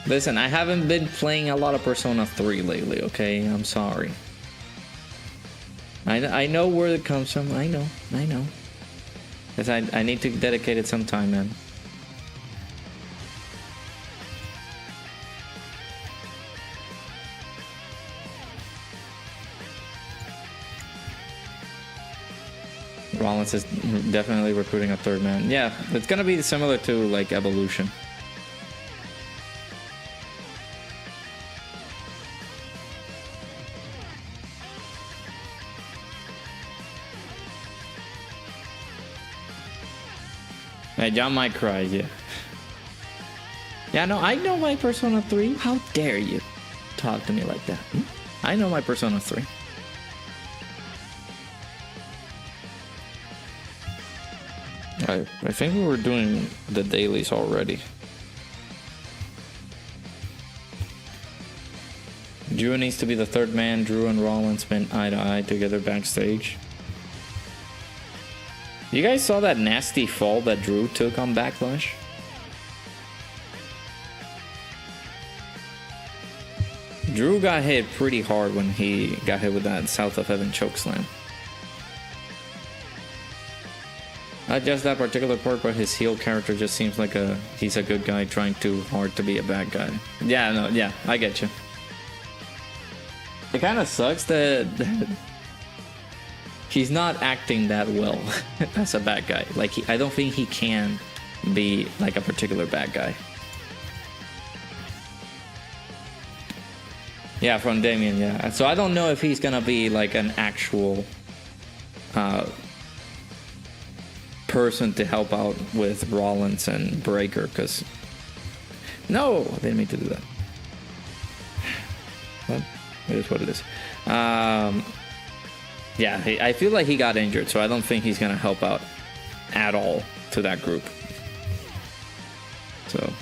Listen, I haven't been playing a lot of Persona 3 lately, okay? I'm sorry. I know where it comes from. I know. Because I need to dedicate it some time, man. Rollins is definitely recruiting a third man. Yeah, it's gonna be similar to like Evolution. Hey, John might cry, yeah. Yeah, no, I know my Persona 3. How dare you talk to me like that? I know my Persona 3. I think we were doing the dailies already. Drew needs to be the third man. Drew and Rollins spent eye to eye together backstage. You guys saw that nasty fall that Drew took on Backlash? Drew got hit pretty hard when he got hit with that South of Heaven chokeslam. Not just that particular part, but his heel character just seems like he's a good guy trying too hard to be a bad guy. Yeah, no, yeah, I get you. It kind of sucks that he's not acting that well as a bad guy. Like, I don't think he can be like a particular bad guy. Yeah, from Damien, yeah. So I don't know if he's gonna be like an actual person to help out with Rollins and Breaker, because no, I didn't mean to do that. Well, it is what it is. Yeah, I feel like he got injured, so I don't think he's gonna help out at all to that group. So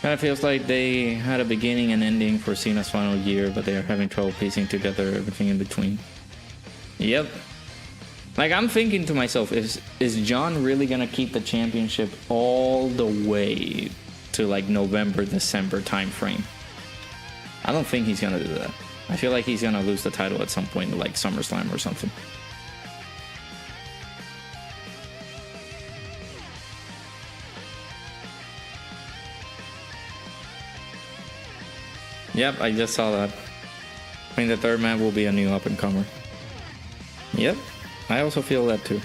kind of feels like they had a beginning and ending for Cena's final year, but they are having trouble piecing together everything in between. Yep. Like, I'm thinking to myself, is John really gonna keep the championship all the way to like November, December time frame? I don't think he's gonna do that. I feel like he's gonna lose the title at some point, like SummerSlam or something. Yep, I just saw that. I mean, the third man will be a new up-and-comer. Yep, I also feel that too.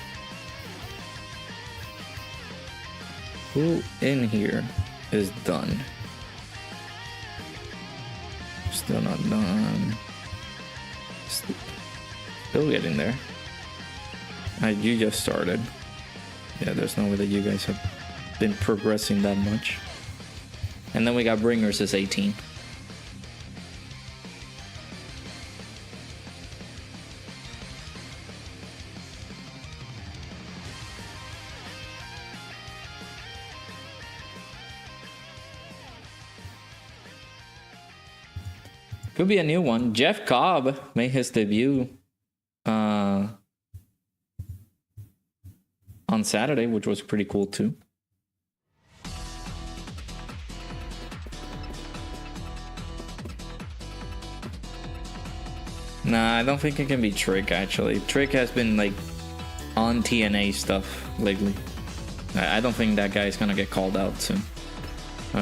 Who in here is done? Still not done. Still getting there. You just started. Yeah, there's no way that you guys have been progressing that much. And then we got Bringers as 18. Could be a new one. Jeff Cobb made his debut on Saturday, which was pretty cool too. Nah, I don't think it can be Trick, actually. Trick has been like on TNA stuff lately. I don't think that guy's gonna get called out soon.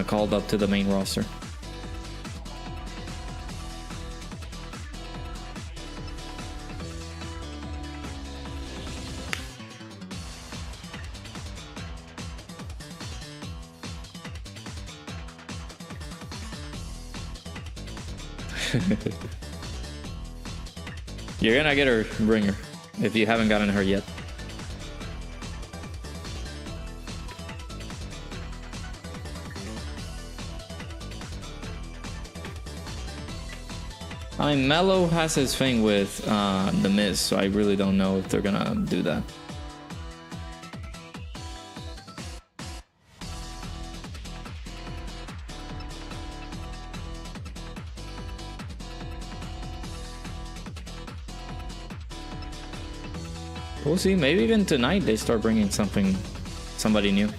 Called up to the main roster. You're gonna get her ringer if you haven't gotten her yet. I mean, Mello has his thing with The Miz, so I really don't know if they're gonna do that. We'll see. Maybe even tonight they start bringing somebody new.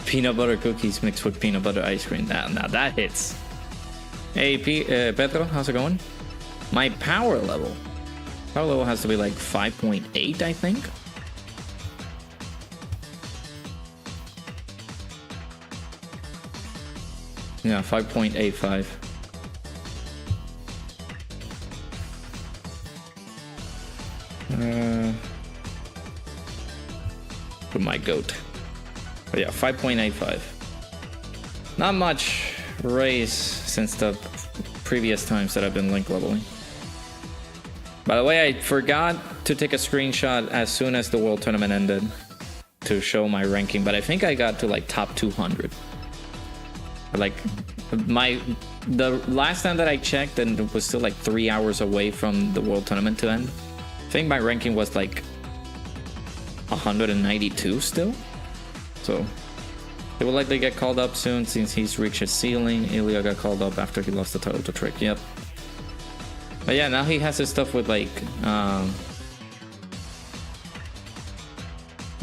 Peanut butter cookies mixed with peanut butter ice cream. Now that hits. Hey, Pedro, how's it going? My power level has to be like 5.8, I think. Yeah, 5.85. With my goat. But yeah, 5.85. Not much raise since the previous times that I've been link leveling. By the way, I forgot to take a screenshot as soon as the World Tournament ended to show my ranking, but I think I got to like top 200. Like the last time that I checked, and it was still like 3 hours away from the World Tournament to end. I think my ranking was like 192 still. So he will likely get called up soon since he's reached his ceiling. Ilya got called up after he lost the title to Trick. Yep. But yeah, now he has his stuff with like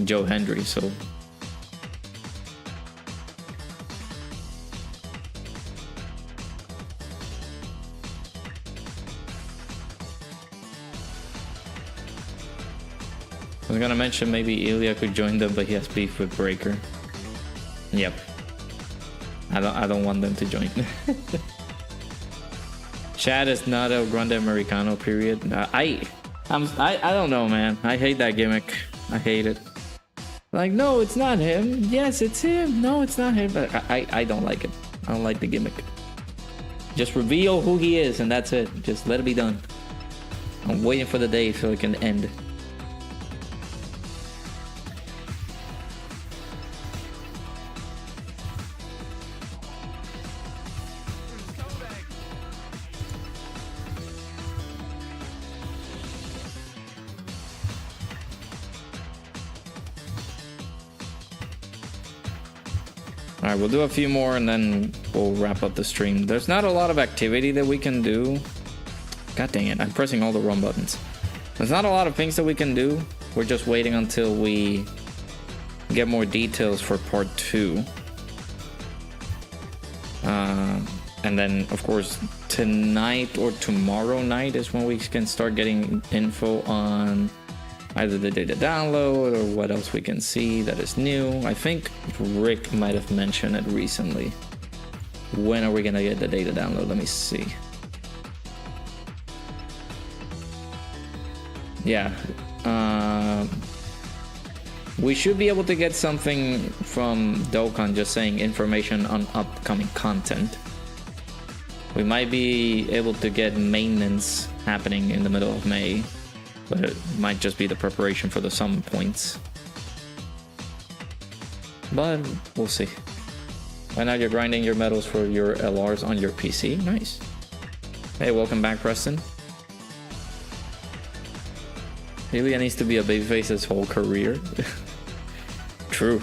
Joe Hendry, so I was gonna mention maybe Ilya could join them, but he has beef with Breaker. Yep. I don't want them to join. Chad is not El Grande Americano, period. I don't know, man. I hate that gimmick. I hate it. Like, no, it's not him. Yes, it's him. No, it's not him. But I don't like it. I don't like the gimmick. Just reveal who he is, and that's it. Just let it be done. I'm waiting for the day so it can end. Alright, we'll do a few more and then we'll wrap up the stream. There's not a lot of activity that we can do. God dang it, I'm pressing all the wrong buttons. There's not a lot of things that we can do. We're just waiting until we get more details for part 2. And then, of course, tonight or tomorrow night is when we can start getting info on either the data download or what else we can see that is new. I think Rick might have mentioned it recently. When are we gonna get the data download? Let me see. Yeah. We should be able to get something from Dokkan just saying information on upcoming content. We might be able to get maintenance happening in the middle of May, but it might just be the preparation for the sum points. But we'll see. Right now you're grinding your medals for your LRs on your PC. Nice. Hey, welcome back, Preston. Ilya needs to be a babyface his whole career. True.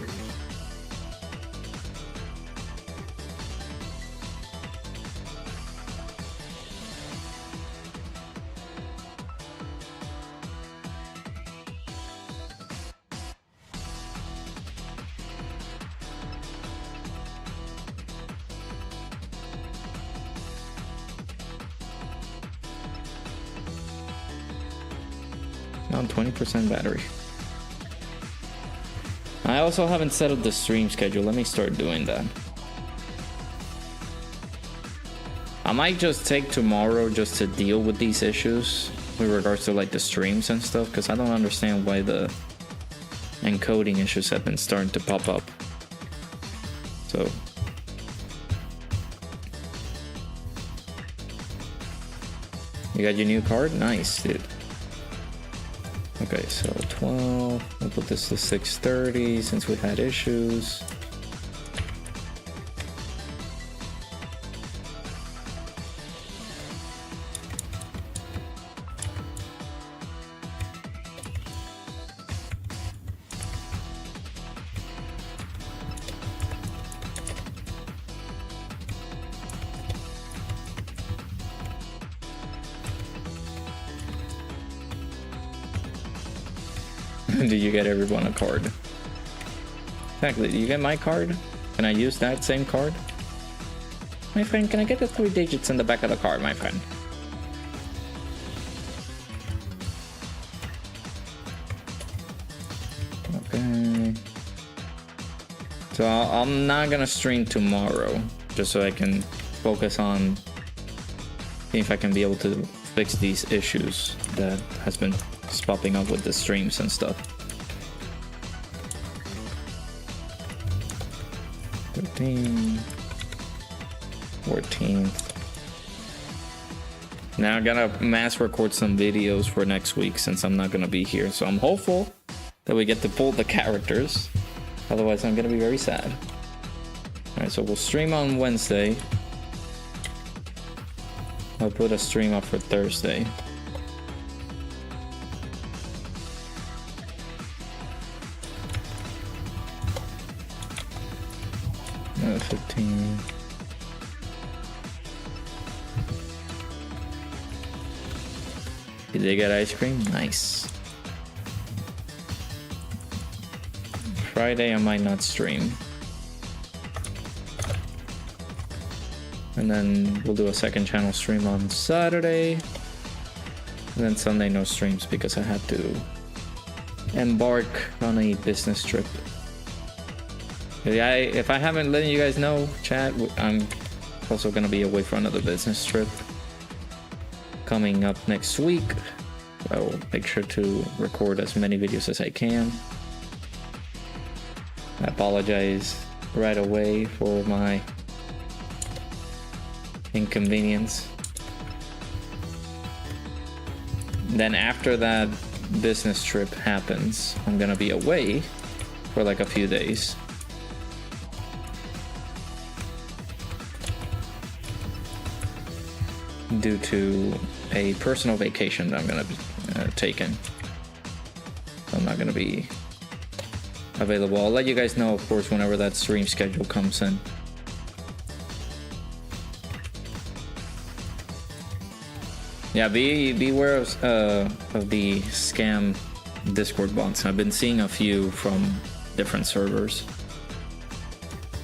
On 20% battery. I also haven't set up the stream schedule. Let me start doing that. I might just take tomorrow just to deal with these issues with regards to like the streams and stuff, because I don't understand why the encoding issues have been starting to pop up. So you got your new card? Nice, dude. Okay, so 12, we'll put this to 630 since we had issues. Do you get everyone a card? Exactly, do you get my card? Can I use that same card? My friend, can I get the 3 digits in the back of the card, my friend? Okay. So I'm not gonna stream tomorrow, just so I can focus on seeing if I can be able to fix these issues that has been popping up with the streams and stuff. 13, 14th. Now I gotta mass record some videos for next week since I'm not gonna be here. So I'm hopeful that we get to pull the characters. Otherwise, I'm gonna be very sad. Alright, so we'll stream on Wednesday. I'll put a stream up for Thursday. Another 15. Did they get ice cream? Nice. Friday I might not stream. And then we'll do a second channel stream on Saturday. And then Sunday no streams because I had to embark on a business trip. If I haven't let you guys know, chat, I'm also gonna be away for another business trip coming up next week. I will make sure to record as many videos as I can. I apologize right away for my inconvenience. Then after that business trip happens, I'm gonna be away for like a few days. Due to a personal vacation that I'm gonna be taking. I'm not gonna be available. I'll let you guys know, of course, whenever that stream schedule comes in. Yeah, beware of the scam Discord bots. I've been seeing a few from different servers.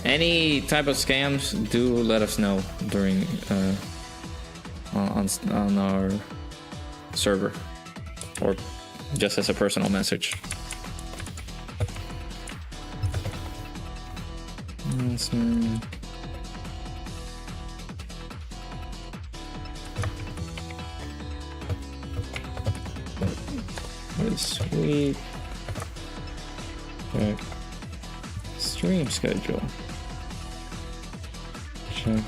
Any type of scams, do let us know during on our server, or just as a personal message. Sweet. Check stream schedule. Check.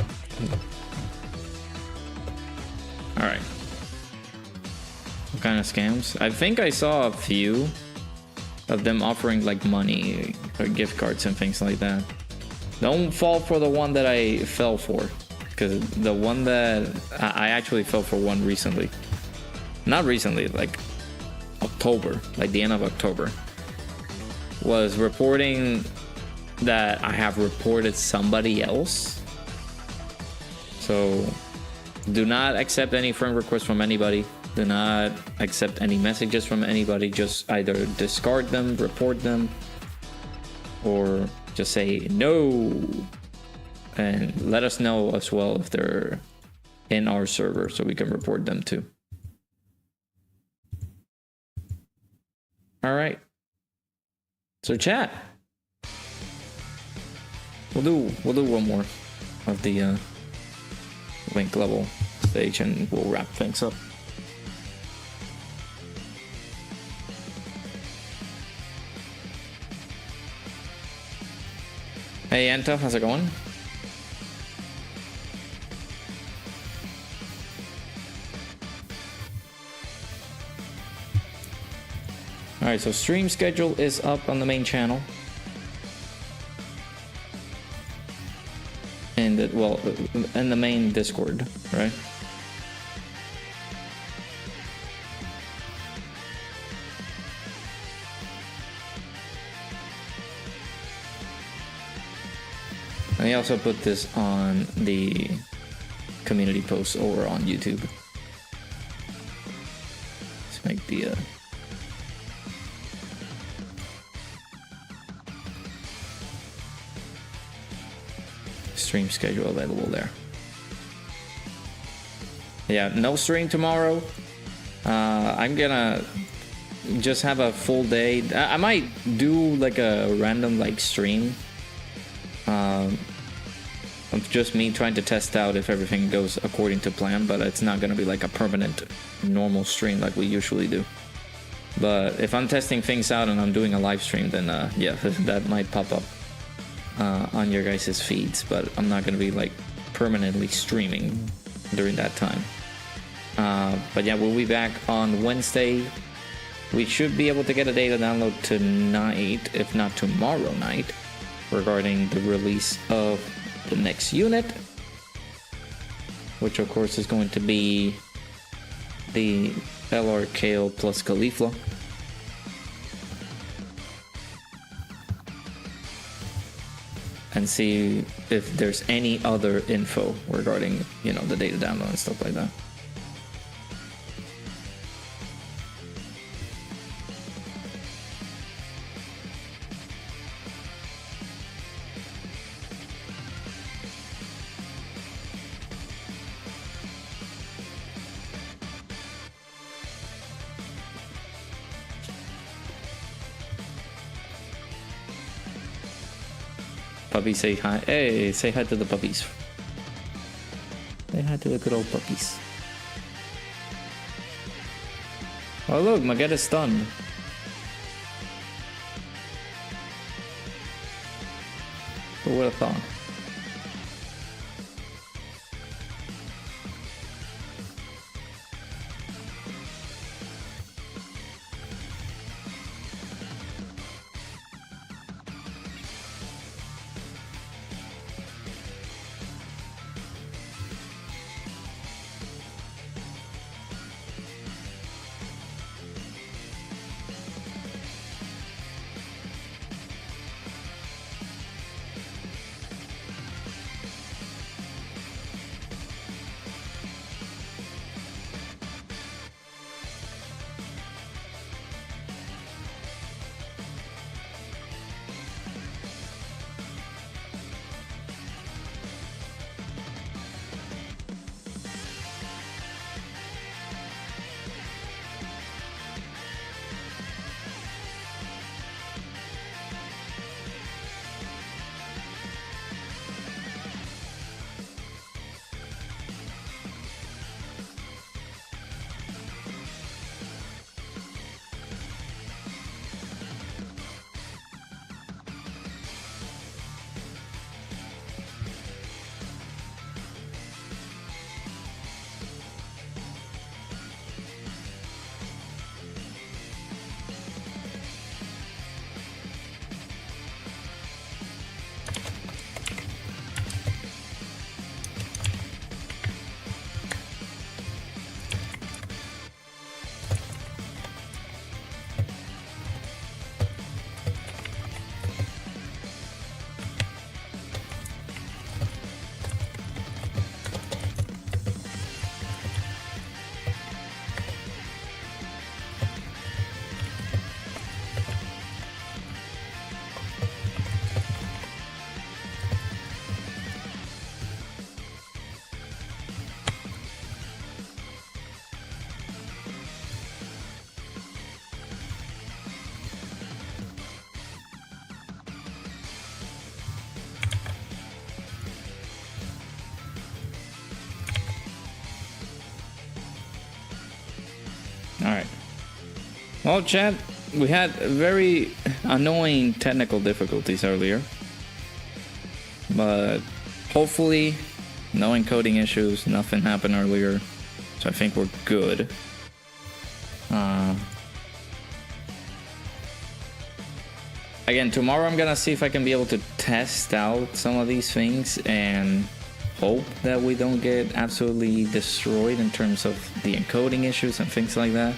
All right. What kind of scams? I think I saw a few of them offering like money or gift cards and things like that. Don't fall for the one that I fell for, because the one that I actually fell for one recently. Not recently, like October, like the end of October, was reporting that I have reported somebody else. So do not accept any friend requests from anybody. Do not accept any messages from anybody. Just either discard them, report them, or just say no. And let us know as well if they're in our server so we can report them too. All right. So chat. We'll do one more of the link level stage and we'll wrap things up. Hey Anta, how's it going? Alright, so stream schedule is up on the main channel. And well, in the main Discord, right? And I also put this on the community post over on YouTube. Let's make the stream schedule available there. Yeah, no stream tomorrow. I'm gonna just have a full day. I might do like a random like stream of just me trying to test out if everything goes according to plan, but it's not gonna be like a permanent normal stream like we usually do. But if I'm testing things out and I'm doing a live stream, then yeah, that might pop up on your guys' feeds, but I'm not gonna be like permanently streaming during that time. But yeah, we'll be back on Wednesday. We should be able to get a data download tonight, if not tomorrow night, regarding the release of the next unit, which of course is going to be the LR Kale plus Caulifla. And see if there's any other info regarding, you know, the data download and stuff like that. Puppies say hi. Hey, say hi to the puppies. Say hi to the good old puppies. Oh look, Maget is stunned. Who would have thought? Alright. Well, chat, we had very annoying technical difficulties earlier. But hopefully, no encoding issues, nothing happened earlier. So I think we're good. Again, tomorrow I'm gonna see if I can be able to test out some of these things and hope that we don't get absolutely destroyed in terms of the encoding issues and things like that.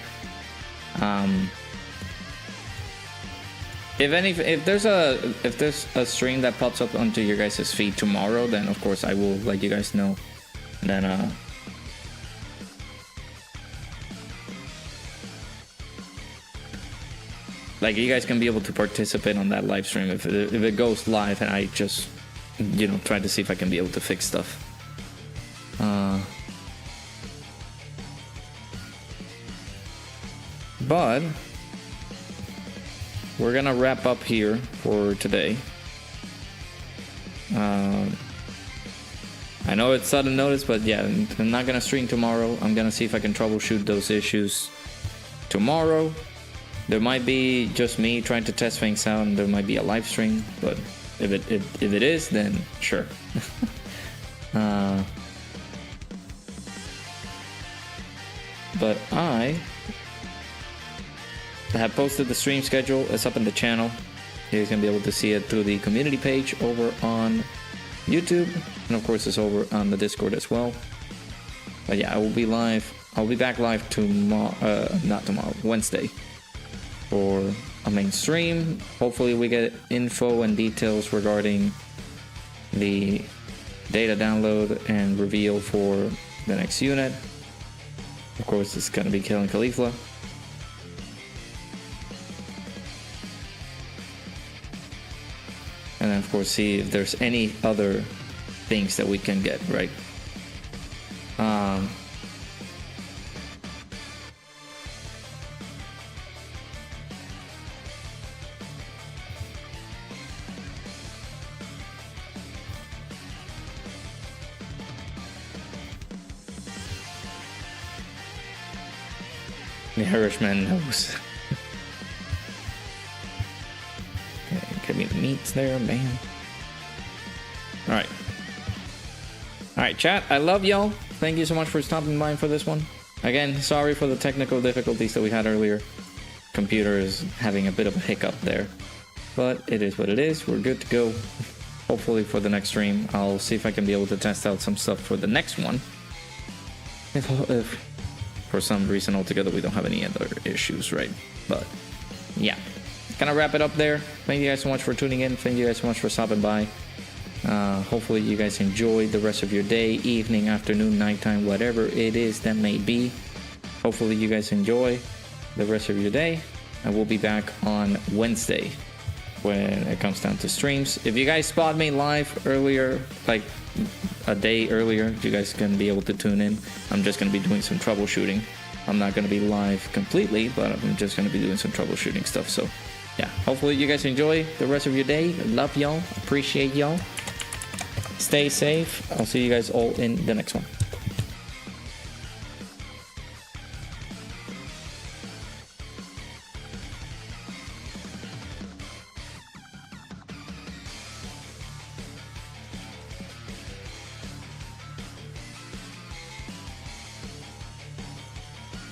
If there's a stream that pops up onto your guys' feed tomorrow, then of course I will let you guys know. And then like you guys can be able to participate on that live stream if it goes live, and I just, you know, try to see if I can be able to fix stuff. But we're gonna wrap up here for today. I know it's sudden notice, but yeah, I'm not gonna stream tomorrow. I'm gonna see if I can troubleshoot those issues tomorrow. There might be just me trying to test things out, and there might be a live stream, but if it is, then sure. But I have posted the stream schedule. It's up in the channel. You guys can be able to see it through the community page over on YouTube, and of course it's over on the Discord as well. But yeah, I will be live. I'll be back live tomorrow, not tomorrow, Wednesday, for a main stream. Hopefully we get info and details regarding the data download and reveal for the next unit. Of course, it's gonna be Kale and Caulifla. And then of course see if there's any other things that we can get, right? The Irishman knows. Okay, give me the meats there, man. Alright. Alright, chat. I love y'all. Thank you so much for stopping by for this one. Again, sorry for the technical difficulties that we had earlier. Computer is having a bit of a hiccup there. But it is what it is. We're good to go. Hopefully for the next stream, I'll see if I can be able to test out some stuff for the next one. If for some reason altogether we don't have any other issues, right? But yeah, gonna wrap it up there. Thank you guys so much for tuning in. Thank you guys so much for stopping by. Hopefully you guys enjoy the rest of your day, evening, afternoon, nighttime, whatever it is that may be. Hopefully you guys enjoy the rest of your day, and we'll be back on Wednesday when it comes down to streams. If you guys spot me live earlier, like a day earlier, you guys can be able to tune in. I'm just going to be doing some troubleshooting. I'm not going to be live completely, but I'm just going to be doing some troubleshooting stuff. So yeah, hopefully you guys enjoy the rest of your day. Love y'all, appreciate y'all, stay safe. I'll see you guys all in the next one.